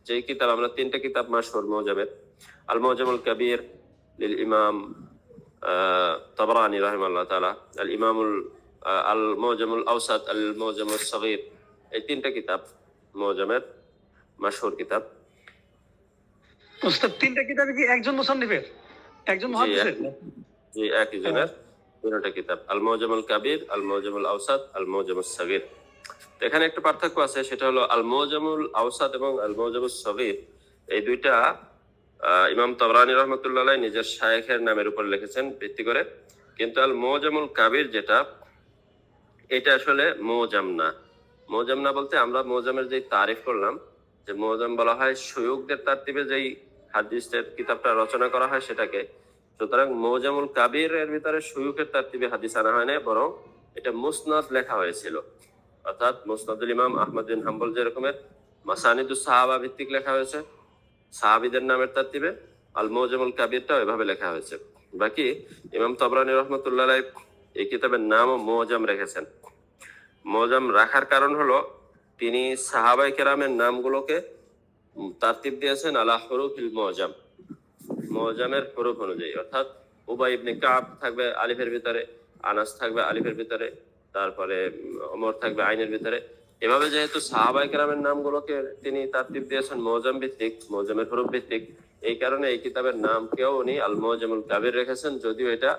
যে কিতাব, আমরা 3টা কিতাব মাশহুর মুআজামের, আল মুআজামুল কাবীর লিল ইমাম তাবরানী রাহিমাহুল্লাহ তাআলা, আল ইমামুল আল মুআজামুল আওসাত, আল মুআজামুস সাগীর, এই 3টা কিতাব মুআজামের মাশহুর কিতাব। ওস্তাদ 3টা কিতাবে কি একজন মুসান্নিফের, একজন মুহাদ্দিসের? জি, একই জনের 3টা কিতাব, আল মুআজামুল কাবীর, আল মুআজামুল আওসাত, আল মুআজামুস সাগীর। এখানে একটা পার্থক্য আছে, সেটা হলো আল মুআজামুল আওসাত এবং আল মুআজামুস সাগীর, এই দুইটা ইমাম তাবরানী রাহমাতুল্লাহ আলাইহি নিজের শায়েখের নামের উপর লিখেছেন ভিত্তি করে, কিন্তু আল মুআজামুল কাবীর যেটা, এটা আসলে মুআজাম না। মুআজাম না বলতে আমরা মুআজামের যে তারিফ করলাম, যে মুআজাম বলা হয় শুয়ুখদের তারতিবে যেই হাদিসের কিতাবটা রচনা করা হয় সেটাকে। সুতরাং মুআজামুল কাবীর এর ভিতরে শুয়ুখের তারতিবে হাদিস আনা হয় না, বরং এটা মুসনাদ লেখা হয়েছিল, অর্থাৎ মুসনাদুল ইমাম আহমদ বিন হাম্বল যেরকমের মাসানিদুস সাহাবা ভিত্তিক লেখা হয়েছে সাহাবীদের নামের তারতিবে, আল মুআজামুল কাবীরটাও এভাবে লেখা হয়েছে। বাকি ইমাম তাবরানী রাহমাতুল্লাহ আলাইহি এই কিতাবের নামও মুআজাম রেখেছেন। মুআজাম রাখার কারণ হলো তিনি সাহাবায়ে কেরামের নামগুলোকে তারতিব দিয়েছেন আলা হুরুফিল মুআজাম, মুআজামের হরফ অনুযায়ী, অর্থাৎ উবাই ইবনে কাব থাকবে আলিফের ভিতরে, আনাস থাকবে আলিফের ভিতরে, তারপরে ওমর থাকবে আইনের ভিতরে। এভাবে যেহেতু সাহাবায়ে কেরামের নামগুলোকে তিনি তারতিব দিয়েছেন মুআজাম ভিত্তিক, মুআজামের হরফ ভিত্তিক, এই কারণে এই কিতাবের নামকেও উনি আল মুআজামুল কাবীর রেখেছেন, যদিও এটা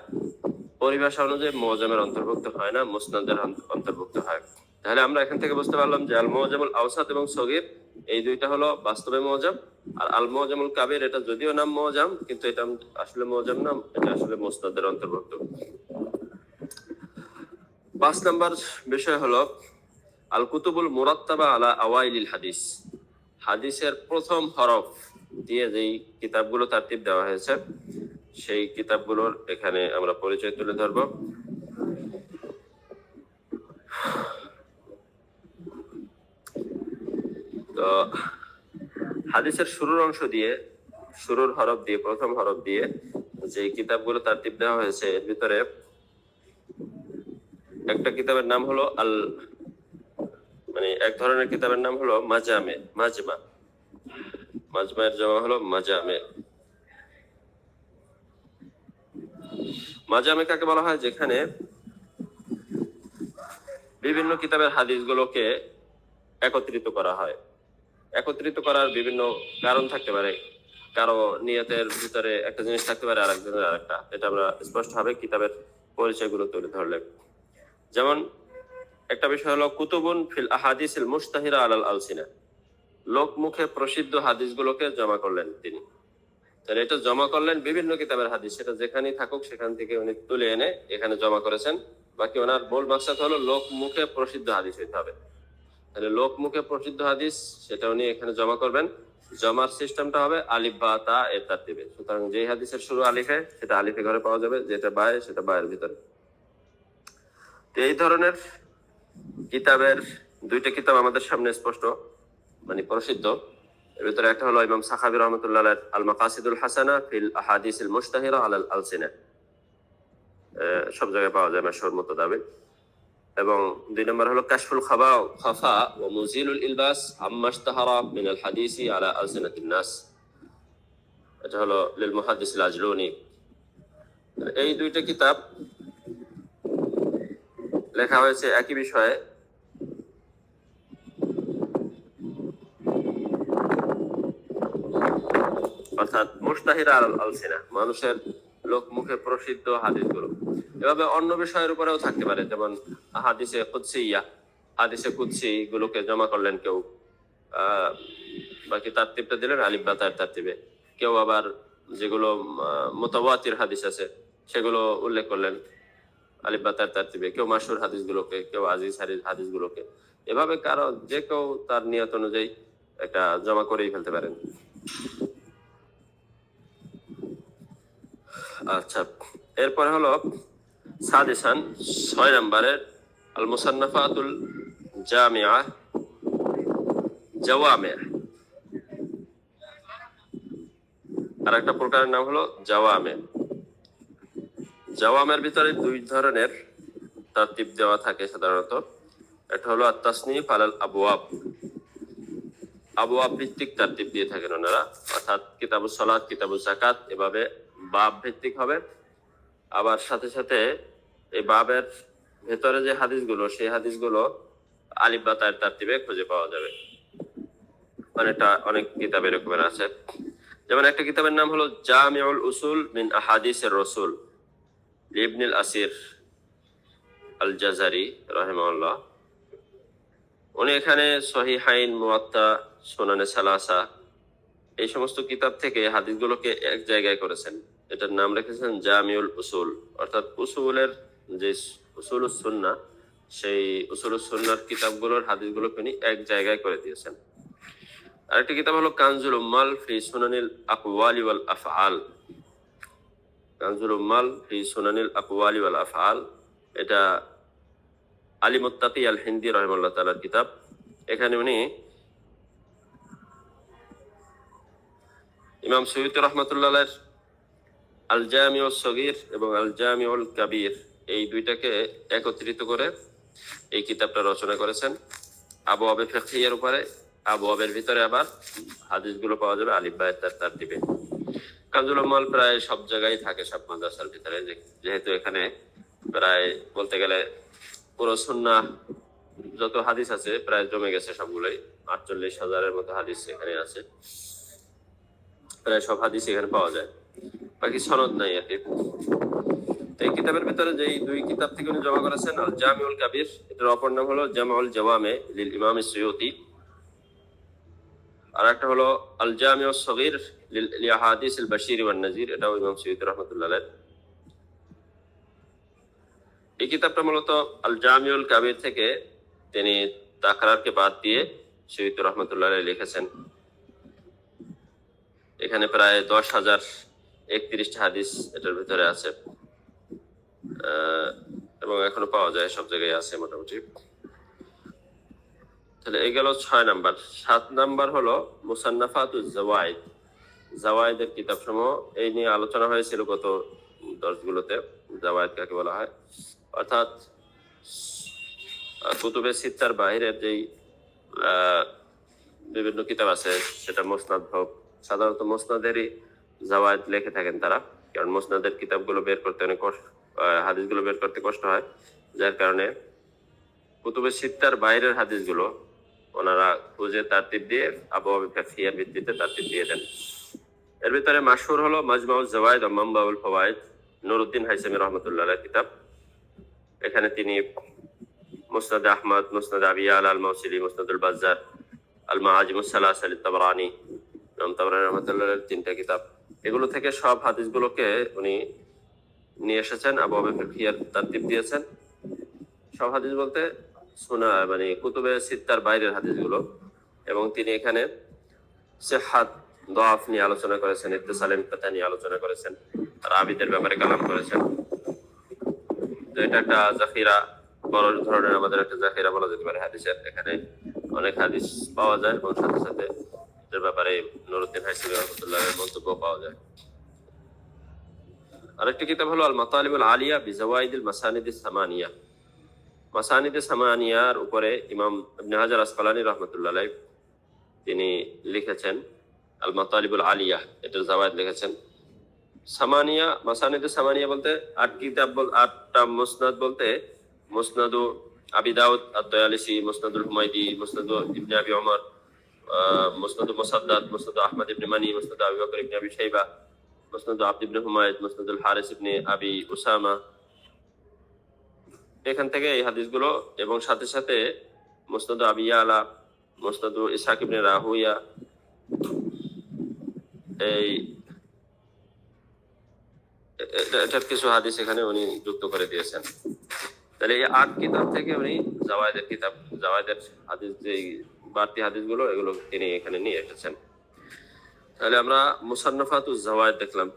পরিভাষা অনুযায়ী মুআজামের অন্তর্ভুক্ত হয় না, মুসনাদের অন্তর্ভুক্ত হয়। তাহলে আমরা এখান থেকে বুঝতে পারলাম যে আল মুআজামুল আওসাত এবং সগীর এই দুইটা হলো বাস্তবে মুআজাম, আর আল মুআজামুল কাবীর এটা যদিও নাম মুআজাম, কিন্তু এটা আসলে মুআজাম নাম, এটা আসলে মুসনাদের অন্তর্ভুক্ত। 5 নাম্বার বিষয় হলো আল কুতুবুল মুরাত্তাবা আলা আওয়াইলিল হাদিস। হাদিসের প্রথম হরফ দিয়ে যেই কিতাবগুলো তারতিব দেওয়া হয়েছে সেই কিতাবগুলোর এখানে আমরা পরিচয় তুলে ধরব। তো হাদিসের শুরুর অংশ দিয়ে, শুরুর হরফ দিয়ে, প্রথম হরফ দিয়ে যে কিতাবগুলো তারতিব দেওয়া হয়েছে এর ভিতরে একটা কিতাবের নাম হলো এক ধরনের কিতাবের নাম হলো মাজমা। মাজমায়ের জমা হলো মাজামে। মাজামে কাকে বলা হয়? যেখানে বিভিন্ন কিতাবের হাদিসগুলোকে একত্রিত করা হয়। একত্রিত করার বিভিন্ন কারণ থাকতে পারে, কারো নিয়তের ভিতরে একটা জিনিস থাকতে পারে, আরেকজনের আরেকটা। এটা আমরা স্পষ্টভাবে কিতাবের পরিচয়গুলো তুলে ধরলে, যেমন একটা বিষয় হলো কুতুবুন ফিল আহাদিসিল মুশতাহিরা আলাল আলসিনা। লোকমুখে প্রসিদ্ধ হাদিসগুলোকে জমা করলেন তিনি। তাহলে এটা জমা করলেন বিভিন্ন কিতাবের হাদিস, সেটা যেখানেই থাকুক সেখান থেকে উনি তুলে এনে এখানে জমা করেছেন। বাকি ওনার মূল মাকসাদ হলো লোকমুখে প্রসিদ্ধ হাদিস হইতে হবে। তাহলে লোকমুখে প্রসিদ্ধ হাদিস সেটা উনি এখানে জমা করবেন। জমার সিস্টেমটা হবে আলিফ বা তা এর তারতিবে। সুতরাং যে হাদিসের শুরু আলিফে সেটা আলিফে ঘরে পাওয়া যাবে, যেটা বায়ে সেটা বায়ের ভিতরে। তো এই ধরনের কিতাবের দুইটা কিতাব আমাদের সামনে স্পষ্ট মানে প্রসিদ্ধ। এর ভিতরে একটা হলো ইমাম সাখাবী রহমাতুল্লাহ আলাইহির আল মাকাসিদুল হাসানা ফিল আহাদিসিল মুশতাহিরা আলাল আলসিনা, সব জায়গায় পাওয়া যায় মাশহুর মুতাদাবি। এবং 2 নম্বর হলো কাশফুল খাফা ওয়া মুজিলুল ইলবাস আম্মা ইশতাহারা মিনাল হাদিসি আলা আলসিনাতিন নাস, এটা হলো লিল মুহাদ্দিস আল আজলুনি। এই দুইটা কিতাব লেখা হয়েছে একই বিষয়ে, অর্থাৎ মুশতাহিরা আল আলসিনা, মানুষের লোক মুখে প্রসিদ্ধ হাদিসগুলো। এভাবে অন্য বিষয়ের উপরেও থাকতে পারে, যেমন হাদিসে কুদসিয়া, হাদিসে কুদসি গুলোকে জমা করলেন কেউ, বাকি তারতিবটা দিলেন আলিফ বা তার তারতিবে। কেউ আবার যেগুলো মুতাওয়াতির হাদিস আছে সেগুলো উল্লেখ করলেন আলিফ বা তার তারতিবে। কেউ মাশহুর হাদিসগুলোকে, কেউ আজিজ হাদিসগুলোকে। এভাবে কারো যে কেউ তার নিয়ত অনুযায়ী একটা জমা করেই ফেলতে পারেন। আচ্ছা, এরপরে হলো সাদিসান 6 নম্বরের আল মুসান্নাফাতুল জামিআ জাওয়ামি'। আর একটা প্রকারের নাম হলো জাওয়ামি'। জাওয়ামের ভিতরে 2 ধরনের তারতিব দেওয়া থাকে সাধারণত। একটা হলো আত-তাসনিফ আলাল আবওয়াব, আবওয়াব ভিত্তিক তারতিব দিয়ে থাকেন ওনারা, অর্থাৎ কিতাবুস সালাত, কিতাবুস যাকাত এভাবে বাব ভিত্তিক হবে। আবার সাথে সাথে এই বাবের ভেতরে যে হাদিসগুলো সেই হাদিসগুলো আলিফ বা তার তারতিবে খুঁজে পাওয়া যাবে। মানে এটা অনেক কিতাবে এরকমের আছে। যেমন একটা কিতাবের নাম হলো জামিউল উসুল মিন আহাদিসির রাসূল ইবনুল আসির আল জাযারি রাহিমাহুল্লাহ। উনি এখানে সহিহাইন, মুওয়াত্তা, সুনানে সালাসা এই সমস্ত কিতাব থেকে হাদিসগুলোকে এক জায়গায় করেছেন। এটার নাম রেখেছেন জামিউল উসুল, অর্থাৎ উসুলের যে উসুলুস সুন্নাহ সেই উসুলুস সুন্নাহর কিতাবগুলোর হাদিসগুলোকে উনি এক জায়গায় করে দিয়েছেন। আরেকটি কিতাব হলো কানজুল উম্মাল ফি সুনানিল আকওয়ালি ওয়াল আফআল, কানজুল উম্মাল ফি সুনানিল আকওয়ালি ওয়াল আফআল। এটা আলী মুত্তাকি আল হিন্দি রাহিমাহুল্লাহ তাআলার কিতাব। এখানে উনি ইমাম সুয়ুতী রাহমাতুল্লাহ আলাইহির আল জামিউস সগীর এবং আল জামিউল কাবীর এই দুইটাকে একত্রিত করে এই কিতাবটা রচনা করেছেন আবওয়াবে ফিকহিয়ার উপরে। আবওয়াবের ভিতরে আবার হাদিসগুলো পাওয়া যাবে আলিফ বা তার তারতিবে। কানজুল উম্মাল প্রায় সব জায়গায় থাকে, সব মাদ্রাসার ভিতরে, যেহেতু এখানে প্রায় বলতে গেলে পুরো সুন্নাহ যত হাদিস আছে প্রায় জমে গেছে সবগুলোই। 48,000-এর মতো হাদিস এখানে আছে, প্রায় সব হাদিস এখানে পাওয়া যায়, বাকি সনদ নাই আর কি। এই কিতাবের ভিতরে যেই 2 কিতাব থেকে উনি জমা করেছেন আল জামিউল কাবীর, এটার অপর নাম হলো জামাউল জাওয়ামি লিল ইমাম সুয়ুতী। আর একটা হলো আল জামিউস সগীর লি আহাদিসিল বাশীর ওয়ান নাযীর, এটাও ইমাম সুয়ুতী রাহমাতুল্লাহ আলাইহি। এই কিতাবটা মূলত আল জামিউল কাবীর থেকে তিনি তাকরারকে বাদ দিয়ে সুয়ুতী রাহমাতুল্লাহ আলাইহি লিখেছেন। এখানে প্রায় 10,031টা হাদিস এটার ভিতরে আছে, এবং এখনো পাওয়া যায়, সব জায়গায় আছে মোটামুটি। তাহলে এই গেল 6 নাম্বার। 7 নাম্বার হলো মুসান্নাফাতুজ জাওয়াইদ, জাওয়াইদের কিতাব সমূহ। এই নিয়ে আলোচনা হয়েছিল গত দর্শগুলোতে, জাওয়াইদ কাকে বলা হয়। অর্থাৎ কুতুবে সিত্তার বাইরের যেই বিভিন্ন কিতাব আছে, সেটা মুসনাদ হোক, সাধারণত মুসনাদেরই জাওয়াইদ লিখে থাকেন তারা, কারণ মুসনাদের কিতাবগুলো বের করতে অনেক কষ্ট, হাদিসগুলো বের করতে কষ্ট হয়, যার কারণে কুতুবে সিত্তার বাইরের হাদিসগুলো ওনারা খুঁজে তারতিব দিয়ে আবওয়াবে ফিকহিয়ার ভিত্তিতে তারতিব দিয়ে দেন। এর ভিতরে মাশহুর হলো মাজমাউজ জাওয়াইদ ওয়া মানবাউল ফাওয়াইদ, নুরউদ্দিন হাইসামী রাহমাতুল্লাহ আলাইহির কিতাব। এখানে তিনি মুসনাদ আহমদ, মুসনাদ আবি আলা আল মাউসিলি, মুসনাদুল বাজ্জার, আল মাআজিমুস সালাসা লিত-তাবরানী, ইমাম তাবরানী রাহমাতুল্লাহর 3টা কিতাব, এগুলো থেকে সব হাদিসগুলোকে উনি নিয়ে এসেছেন, আবওয়াবে ফিকহিয়ার তারতিব দিয়েছেন। সব হাদিস বলতে সুনা মানে কুতুবে সিত্তার বাইরের হাদিসগুলো, এবং তিনি এখানে সিহহাত দআফ নিয়ে আলোচনা করেছেন, ইত্তিসাল ইনকিতা নিয়ে আলোচনা করেছেন, রাবীদের ব্যাপারে কালাম করেছেন। তো এটা একটা জাখিরা, বড় ধরনের আমাদের একটা জাখিরা বলা যেতে পারে হাদিসের। এখানে অনেক হাদিস পাওয়া যায় এবং সাথে সাথে এর ব্যাপারে নুরউদ্দিন হাইসিমি রাহমাতুল্লাহের মন্তব্য পাওয়া যায়। আরেকটি কিতাব হলো আল মাতালিবুল আলিয়া বিজাওয়াইদিল মাসানিদিস সামানিয়া। মাসানিদিস সামানিয়ার উপরে ইমাম ইবনে হাজার আসকালানী রাহমাতুল্লাহ আলাইহি তিনি লিখেছেন আল মাতালিবুল আলিয়া, এটার জাওয়ায়েদ লিখেছেন। সামানিয়া, মাসানিদিস সামানিয়া বলতে 8 কিতাব, 8টা মুসনাদ বলতে মুসনাদু আবি দাউদ আত-তায়ালিসি, মুসনাদুল হুমায়দি, মুসনাদু ইবনে আবি ওমর, মুসনাদু মুসাদ্দাদ, মুসনাদু আহমদ ইবনে মানি, মুসনাদু আবি বকর ইবনে আবি শাইবা, মুসনাদু আব্দ ইবনে হুমায়দ, মুসনাদুল হারিস ইবনে আবি উসামা। এখান থেকে এই হাদিসগুলো, এবং সাথে সাথে মুসনাদু আবি ইয়ালা, মুসনাদু ইসহাক ইবনে রাহুয়া, এটার কিছু হাদিস এখানে উনি যুক্ত করে দিয়েছেন। তাহলে এই 8 কিতাব থেকে উনি জাওয়ায়েদের কিতাব, জাওয়ায়েদের হাদিস, যে বাড়তি হাদিসগুলো, এগুলো তিনি এখানে নিয়ে এসেছেন। তাহলে আমরা মুসান্নাফাতুজ জাওয়ায়েদ দেখলাম।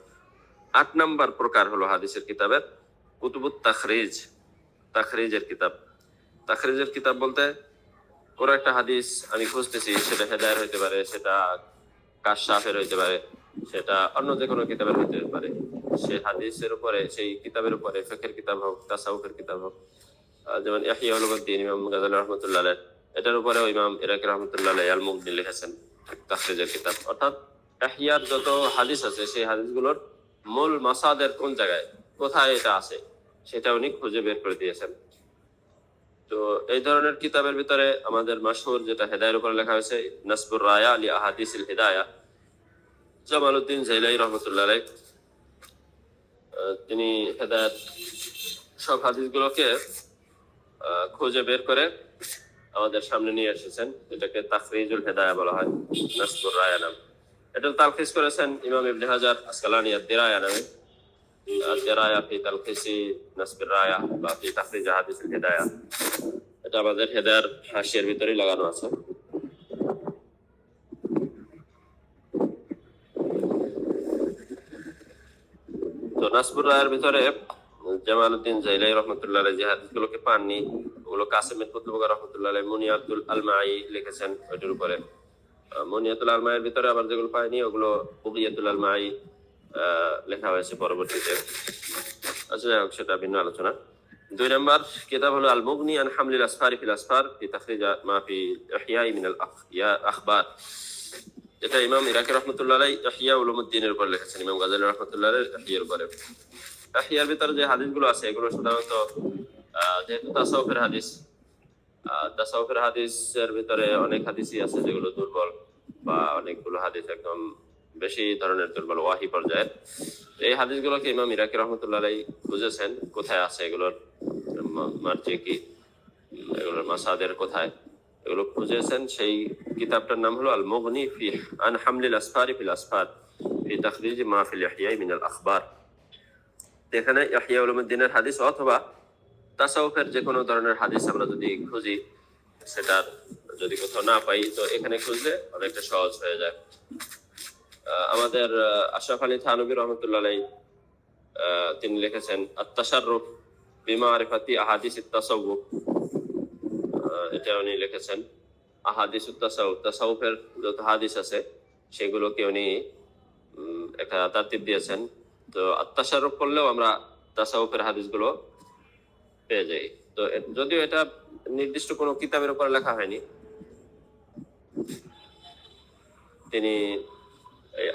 8 নাম্বার প্রকার হলো হাদিসের কিতাবের কুতুবুত তাখরিজ, তাখরিজের কিতাব। তাখরিজের কিতাব বলতে কোন একটা হাদিস আমি খুঁজতেছি, সেটা হেদায়ের হইতে পারে, সেটা কাশফের হইতে পারে, সেটা অন্য যে কোনো কিতাবের হইতে পারে। সেই হাদিসের উপরে, সেই কিতাবের উপরে, ফিকহের কিতাব হোক, তাসাউফের কিতাব হোক, যেমন ইহইয়া উলুমুদ্দিন ইমাম গাযালি রাহমাতুল্লাহ আলাইহি, এটার উপরেও ইমাম ইরাকি রাহমাতুল্লাহ আলাইহি আল মুগনি লিখেছেন তাখরিজের কিতাব। অর্থাৎ ইহইয়ার যত হাদিস আছে, সেই হাদিসগুলোর মূল মাসাদের কোন জায়গায়, কোথায় এটা আছে, সেটা উনি খুঁজে বের করে দিয়েছেন। তো এই ধরনের কিতাবের ভিতরে আমাদের মাশহুর, যেটা হেদায়ের উপরে লেখা হয়েছে, নাসবুর রায়া লি আহাদিসিল হিদায়া, জামালউদ্দিন জাইলাই রাহমাতুল্লাহ আলাইহি তিনি হেদায়েত সব হাদিসগুলোকে খুঁজে বের করে আমাদের সামনে নিয়ে এসেছেন, যেটাকে তাখরিজুল হিদায়া বলা হয়, নাসবুর রায়া নাম। এটা তালখিস করেছেন ইমাম ইবনে হাজার আসকালানী আদ-দিরায়া নামে, আদ-দিরায়া ফি তালখিসি নাসবুর রায়া বা ফি তাখরিজ আহাদিসিল হিদায়া। এটা আমাদের হেদায়ার হাশিয়ার ভিতরেই লাগানো আছে। তো নাসবুর রায়ার ভিতরে জামালউদ্দিন জাইলাই রাহমাতুল্লাহ আলাইহি যে হাদিসগুলোকে পাননি, ওগুলো কাসিম কুতুবুগা রাহমাতুল্লাহ আলাইহি মুনিয়াতুল আলমাই লিখেছেন ওইটার উপরে। মুনিয়াতুল আলমাইয়ের ভিতরে আবার যেগুলো পাইনি, ওগুলো বুগিয়াতুল আলমাই লেখা হয়েছে পরবর্তীতে। আচ্ছা, যাই হোক, সেটা ভিন্ন আলোচনা। 2 নম্বর কিতাব হলো আল মুগনি আন হামলিল আসফারি ফিল আসফার ফি তাখরিজ মা ফি ইহইয়া মিন আল আখবার। এটা ইমাম ইরাকি রাহমাতুল্লাহ আলাইহি ইহইয়া উলুমুদ্দিনের উপর লিখেছেন, ইমাম গাযালি রাহমাতুল্লাহ আলাইহি ইহইয়ার উপরে। ইহইয়ার ভিতরে যে হাদিসগুলো আছে, এগুলো সাধারণত যেহেতু তাসাউফের হাদিস, তাসাউফের হাদিসের ভিতরে অনেক হাদিসই আছে যেগুলো দুর্বল, বা অনেকগুলো হাদিস একদম বেশি ধরনের দুর্বল, ওয়াহি পর্যায়ের। এই হাদিসগুলোকে ইমাম ইরাকি রাহমাতুল্লাহ আলাইহি বুঝেছেন কোথায় আছে, এগুলোর মার্জি কি, এগুলোর মাসাদের কোথায়, এগুলো খুঁজেছেন। সেই কিতাবটার নাম হলো আল মুগনি ফি আন হামলিল আসফারি ফিল আসফার ফি তাখরিজ মা ফিল ইহইয়া মিন আল আখবার। এখানে ইহইয়া উলুমুদ্দিনের হাদিস অথবা তাসাউফের যে কোনো ধরনের হাদিস আমরা যদি খুঁজি, সেটার যদি কোথাও না পাই, তো এখানে খুঁজলে অনেকটা সহজ হয়ে যায়। আমাদের আশরাফ আলী থানভী রাহমাতুল্লাহ আলাইহি তিনি লিখেছেন আত-তাশাররুফ বিমারিফাতি আহাদিসিত তাসাউফ, এটা উনি লিখেছেন। আহাদিসুত তাসাউফ, তাসাউফের যত হাদিস আছে সেগুলোকে উনি একটা তারতিব দিয়েছেন। তো আত-তাশাররুফ করলেও আমরা তাসাউফের হাদিসগুলো পেয়ে যাই। তো যদিও এটা নির্দিষ্ট কোনো কিতাবের উপর লেখা হয়নি, তিনি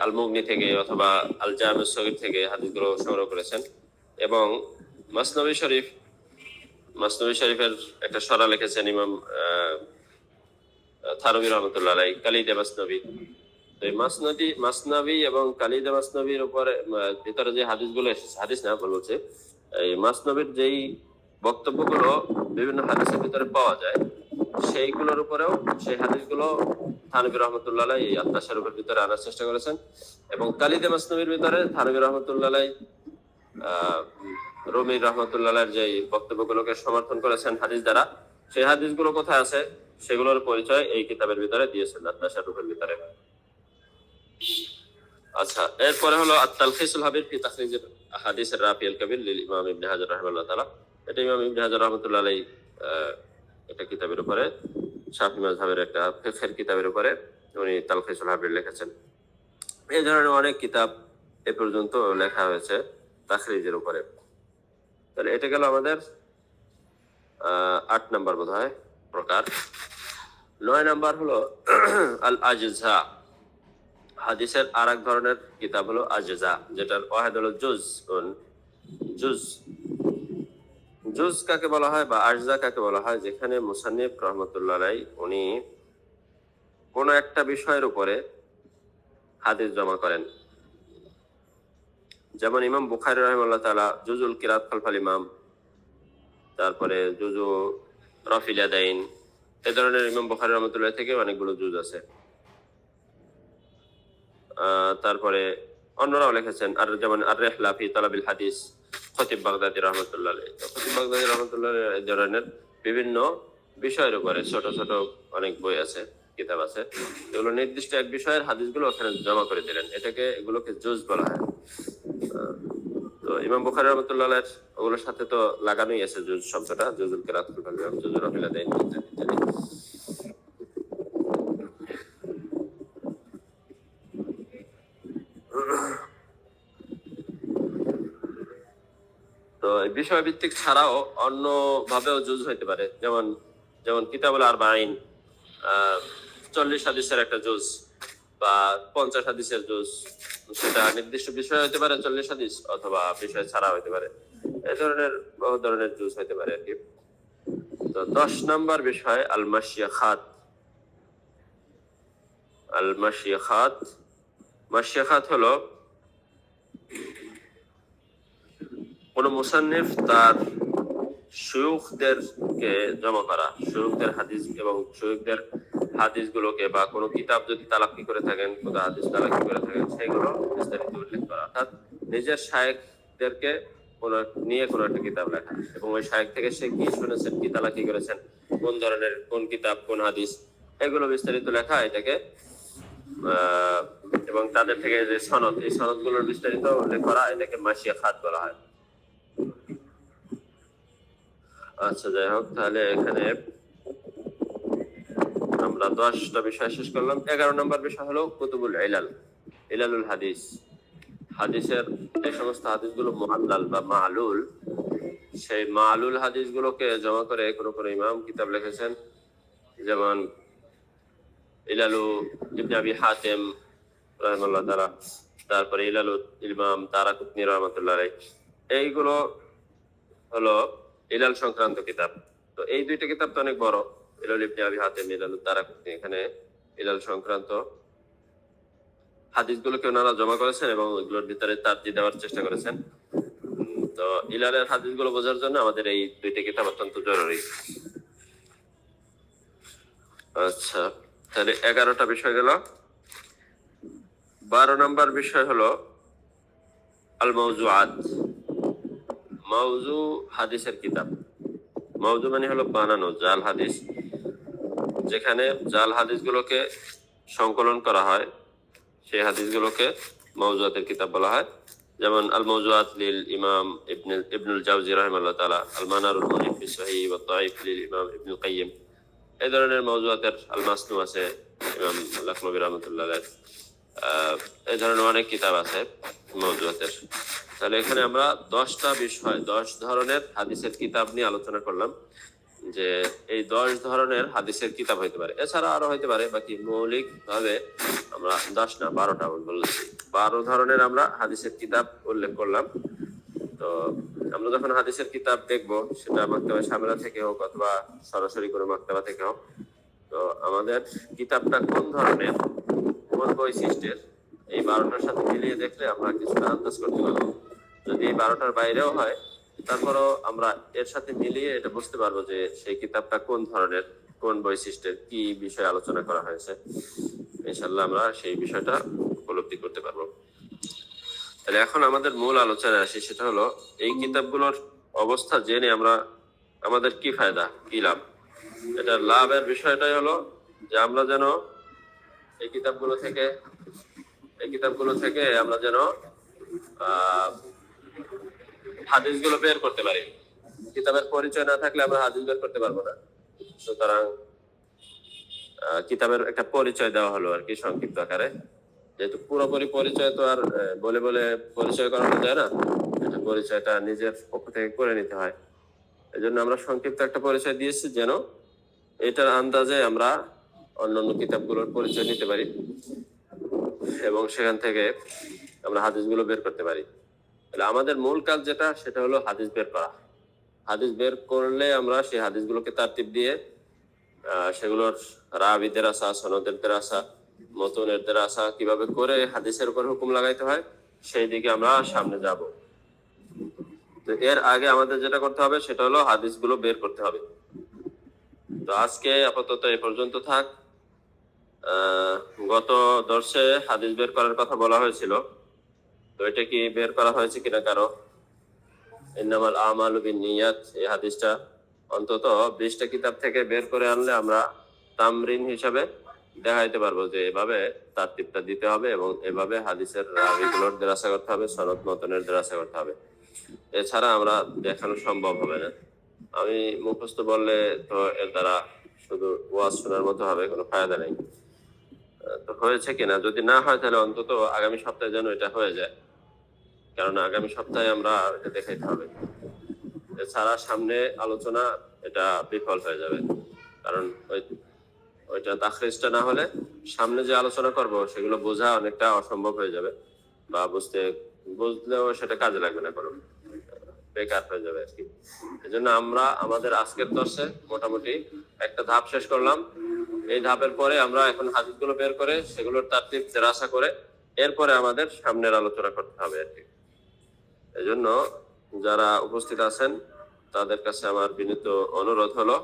আল মুগনি থেকে অথবা আল জামিউস সগীর থেকে হাদিসগুলো সংগ্রহ করেছেন। এবং মাসনবী শরীফের একটা সরা লিখেছেন ইমাম থানভী রাহমাতুল্লাহ আলাইহি, কালিদে মাসনবী। তো এই মাসনবী এবং কালিদে মাসনবীর উপরে ভিতরে যে হাদিসগুলো এসেছে, হাদিস না বলছে, এই মাসনবীর যেই বক্তব্যগুলো বিভিন্ন হাদিসের ভিতরে পাওয়া যায়, সেইগুলোর উপরেও সেই হাদিসগুলো থানভী রহমতুল্লাহ আলাইহি এই আত্মাশারুফের ভিতরে আনার চেষ্টা করেছেন, এবং তালিদে মাসনবীর ভিতরে থানভী রহমতুল্লাহ আলাইহি রুমি রহমতুল্লাহের যে বক্তব্যগুলোকে সমর্থন করেছেন হাদিস দ্বারা, সেই হাদিসগুলো কোথায় আছে সেগুলোর পরিচয় এই কিতাবের ভিতরে দিয়েছেন আত-তাশাররুফের ভিতরে। আচ্ছা, এরপরে হলো আত-তালখিসুল হাবির ফি তাখরিজিল আহাদিসির রাফিউল কাবির লিল ইমাম ইবনে হাজার রাহিমাহুল্লাহ তাআলা। এটা ইমাম ইবনে হাজার রাহমাতুল্লাহ আলাইহি এটা কিতাবের উপরে, শাফি মাযহাবের একটা ফিকহের কিতাবের উপরে উনি তালখিসুল হাবির লিখেছেন। এই ধরনের অনেক কিতাব এ পর্যন্ত লেখা হয়েছে তাখরিজের উপরে। তাহলে এটা গেল আমাদের 8 নাম্বার বোধ হয় প্রকার। 9 নাম্বার হলো আল আজজা। হাদিসের আর এক ধরনের কিতাব হলো আজজা, যেটার ওয়াহিদ হলো জুজ। জুজ জুজ কাকে বলা হয় বা আজজা কাকে বলা হয়? যেখানে মুসান্নিফ রহমতুল্লাহ আলাইহি উনি কোন একটা বিষয়ের উপরে হাদিস জমা করেন। যেমন ইমাম বুখারী রাহিমাহুল্লাহ তাআলা জুজুল কিরাত খালফাল ইমাম, তারপরে জুজু রাফিল ইয়াদাইন, এই ধরনের ইমাম বুখারী রহমতুল্লাহ থেকে অনেকগুলো জুজ আছে। তারপরে অন্যরাও লিখেছেন, আর যেমন আর রিহলা ফি তালাবিল হাদিস খতিব বাগদাদি রহমতুল্লাহ আলাইহি। খতিব বাগদাদি রহমতুল্লাহ আলাইহি এই ধরনের বিভিন্ন বিষয়ের উপরে ছোট ছোট অনেক বই আছে, কিতাব আছে, এগুলো নির্দিষ্ট এক বিষয়ের হাদিসগুলো ওখানে জমা করে দিলেন, এগুলোকে জুজ বলা হয়। তো ইমাম বুখারী রহমতুল্লাহ আলাইহি ওগুলোর সাথে তো লাগানোই আছে জুজ শব্দটা, জুজুল কিরাত খালফাল ইমাম, জুজুল রাফিল ইয়াদাইন ইত্যাদি। তো বিষয় ভিত্তিক ছাড়াও অন্য ভাবেও জুজ হইতে পারে, যেমন যেমন কিতাবুল আরবাঈন 40 হাদিসের একটা জুজ বা 50 হাদিসের জুজ, সেটা নির্দিষ্ট বিষয় হইতে পারে 40 হাদিস, অথবা বিষয় ছাড়া হইতে পারে। এই ধরনের বহু ধরনের জুজ হইতে পারে আর কি। তো 10 নাম্বার বিষয় আল মাশিয়াখাত। আল মাশিয়াখাত, মাশিয়াখাত হলো কোন মুসান্নিফ তার শায়খদেরকে জমা করা, শায়খদের হাদিস এবং শায়খদের হাদিসগুলোকে, বা কোনো কিতাব যদি তালাক্কি করে থাকেন, কোনো হাদিস তালাক্কি করে থাকেন, সেগুলো বিস্তারিত উল্লেখ করা। অর্থাৎ নিজের শায়খদেরকে নিয়ে কোনো একটা কিতাব লেখা, এবং ওই শায়খ থেকে সে কি শুনেছেন, কি তালাক্কি করেছেন, কোন ধরনের কোন কিতাব, কোন হাদিস, এগুলো বিস্তারিত লেখা এটাকে, এবং তাদের থেকে যে সনদ, এই সনদগুলোর বিস্তারিত উল্লেখ করা, এটাকে মাশিয়াখাত বলা হয়। আচ্ছা, যাই হোক, তাহলে এখানে আমরা 10টা বিষয় শেষ করলাম। 11 নম্বর বিষয় হলো কুতুবুল ইলাল, ইলালুল হাদিস। হাদিসের যে সমস্ত হাদিসগুলো মুআল্লাল বা মাআলুল, সেই মাআলুল হাদিসগুলোকে জমা করে কোনো ইমাম কিতাব লিখেছেন, যেমন ইলালু ইবনে আবি হাতিম রাহিমাহুল্লাহ তাআলা, তারপরে ইলালু ইমাম দারাকুতনি রাহমাতুল্লাহ আলাইহি। এইগুলো হলো ইলাল সংক্রান্ত কিতাব। তো এই দুইটা কিতাব তো অনেক বড়, ইলাল ইবনে আবি হাতিম, ইলাল দারাকুতনি। এখানে ইলাল সংক্রান্ত হাদিসগুলোকে ওনারা জমা করেছেন এবং এগুলোর ভিতরে তারজি দেওয়ার চেষ্টা করেছেন। তো ইলালের হাদিসগুলো বোঝার জন্য আমাদের এই দুইটা কিতাব অত্যন্ত জরুরি। আচ্ছা, তাহলে 11টা বিষয় গেল। 12 নম্বর বিষয় হলো আল মাওজুআত। মাওজু হাদিসের কিতাব। মাওজু মানে হলো বানানো, জাল হাদিস। যেখানে জাল হাদিসগুলোকে সংকলন করা হয়, সেই হাদিসগুলোকে মাওজুআতের কিতাব বলা হয়। যেমন আল মাওজুআত লিল ইমাম ইবনুল জাওজি রাহিমাহুল্লাহ তাআলা, আল মানারুল মুনিফ ফি সহিহ ওয়া দাঈফ লিল ইমাম ইবনুল কাইয়িম। এই ধরনের মাওজুআতের আল মাসনু আছে ইমাম লাখনবী রাহমাতুল্লাহ আলাইহি। এই ধরনের অনেক কিতাব আছে মাওজুআতের। তাহলে এখানে আমরা 10টা বিষয়, 10 ধরনের হাদিসের কিতাব নিয়ে আলোচনা করলাম, যে এই 10 ধরনের হাদিসের কিতাব হইতে পারে, এছাড়া আরো হইতে পারে। বাকি মৌলিক ভাবে আমরা 10 না 12টা বলছি, 12 ধরনের আমরা হাদিসের কিতাব উল্লেখ করলাম। তো আমরা যখন হাদিসের কিতাব দেখবো, সেটা মাকতাবা শামিলা থেকে হোক অথবা সরাসরি কোনো মাকতাবা থেকে হোক, তো আমাদের কিতাবটা কোন ধরনের, কোন বৈশিষ্ট্যের, এই 12টার সাথে মিলিয়ে দেখলে আমরা কিছুটা আন্দাজ করতে পারবো। যদি এই 12টার বাইরেও হয়, তারপরও আমরা এর সাথে মিলিয়ে এটা বুঝতে পারবো যে সেই কিতাবটা কোন ধরনের, কোন বৈশিষ্ট্যের কি বিষয়ে আলোচনা করা হয়েছে, ইনশাল্লাহ আমরা সেই বিষয়টা উপলব্ধি করতে পারবো। তাহলে এখন আমাদের মূল আলোচনায় আসি, সেটা হলো এই কিতাবগুলোর অবস্থা জেনে আমরা আমাদের কি ফায়দা, কি লাভ। এটা লাভের বিষয়টাই হলো যে আমরা যেন এই কিতাবগুলো থেকে আমরা যেন আহ হাদিসগুলো বের করতে পারি। কিতাবের পরিচয় না থাকলে আমরা হাদিস বের করতে পারবো না। সুতরাং কিতাবের একটা পরিচয় দেওয়া হলো আর কি, সংক্ষিপ্ত আকারে। যেহেতু পুরোপুরি পরিচয় তো আর বলে বলে পরিচয় করানো যায় না, এটা পরিচয়টা নিজের পক্ষ থেকে করে নিতে হয়। এই জন্য আমরা সংক্ষিপ্ত একটা পরিচয় দিয়েছি, যেন এটার আন্দাজে আমরা অন্যান্য কিতাবগুলোর পরিচয় নিতে পারি এবং সেখান থেকে আমরা হাদিসগুলো বের করতে পারি। তাহলে আমাদের মূল কাজ যেটা, সেটা হলো হাদিস বের করা। হাদিস বের করলে আমরা সেই হাদিসগুলোকে তারতিব দিয়ে সেগুলোর রাবিদের আসা, সনদের আসা, মতনের আসা কিভাবে করে হাদিসের উপর হুকুম লাগাইতে হয় সেই দিকে আমরা সামনে যাব। তো এর আগে আমাদের যেটা করতে হবে সেটা হলো হাদিসগুলো বের করতে হবে। তো আজকে আপাতত এ পর্যন্ত থাক। গত দর্শে হাদিস বের করার কথা বলা হয়েছিল, তো এটা কি বের করা হয়েছে কিনা কারো? ইন্নামাল আমালু বিন্নিয়াত, এই হাদিসটা অন্তত 20টা কিতাব থেকে বের করে আনলে আমরা তামরিন হিসাবে দেখাইতে পারবো যে এভাবে তারতিবটা দিতে হবে এবং এভাবে হাদিসের রাবিগুলোর দেরাসা করতে হবে, সনদ মতনের দেরাসা করতে হবে। এছাড়া আমরা দেখানো সম্ভব হবে না। আমি মুখস্থ বললে তো এর দ্বারা শুধু ওয়াজ শোনার মতো হবে, কোনো ফায়দা নেই। তো হয়েছে কিনা, যদি না হয় তাহলে অন্তত আগামী সপ্তাহে যেন এটা হয়ে যায়, কারণ আগামী সপ্তাহে আমরা এটা দেখাইতে হবে। এছাড়া সামনে আলোচনা এটা বিফল হয়ে যাবে, কারণ ওইটা তাখরিজটা না হলে সামনে যে আলোচনা করব সেগুলো বোঝা অনেকটা অসম্ভব হয়ে যাবে, বা বুঝলেও সেটা কাজে লাগবে না, কারণ বেকার হয়ে যাবে আর কি। এই জন্য আমরা আমাদের আজকের দর্শে মোটামুটি একটা ধাপ শেষ করলাম। এই ধাপের পরে আমরা এখন হাদিসগুলো বের করে সেগুলোর তারতিব দেরাসা করে এরপরে আমাদের সামনের আলোচনা করতে হবে আর কি। এই জন্য যারা উপস্থিত আছেন তাদের কাছে আমার বিনীত অনুরোধ হলো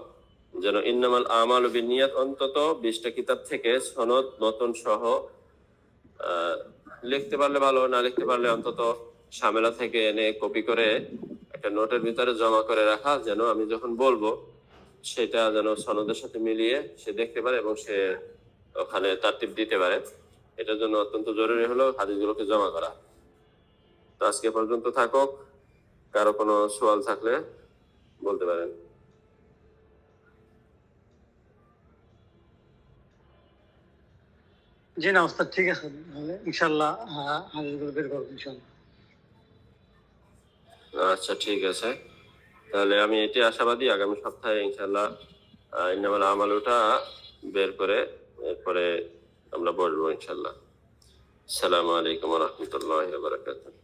যেন ইন্নামাল আমালু বিন্নিয়াত অন্তত 20টা কিতাব থেকে সনদ নতুন সহ লিখতে পারলে ভালো, না লিখতে পারলে অন্তত ঝামেলা থেকে এনে কপি করে একটা নোটের ভিতরে জমা করে রাখা, যেন আমি যখন বলবো সেটা যেন সনদের সাথে মিলিয়ে সে দেখতে পারে এবং সে ওখানে তারতিব দিতে পারে। এটার জন্য অত্যন্ত জরুরি হলো হাদিসগুলোকে জমা করা। তো আজকে পর্যন্ত থাকুক, কারো কোনো সওয়াল থাকলে বলতে পারেন। জি না ওস্তাদ, ঠিক আছে, তাহলে ইনশাল্লাহ হাদিসগুলো বের করবো ইনশাল্লাহ। আচ্ছা ঠিক আছে, তাহলে আমি এটি আশাবাদী আগামী সপ্তাহে ইনশাল্লাহ ইন্নামাল আমালুটা বের করে এরপরে আমরা বলবো ইনশাল্লাহ। আসসালামু আলাইকুম ওয়া রাহমাতুল্লাহি ওয়া বারাকাতুহু।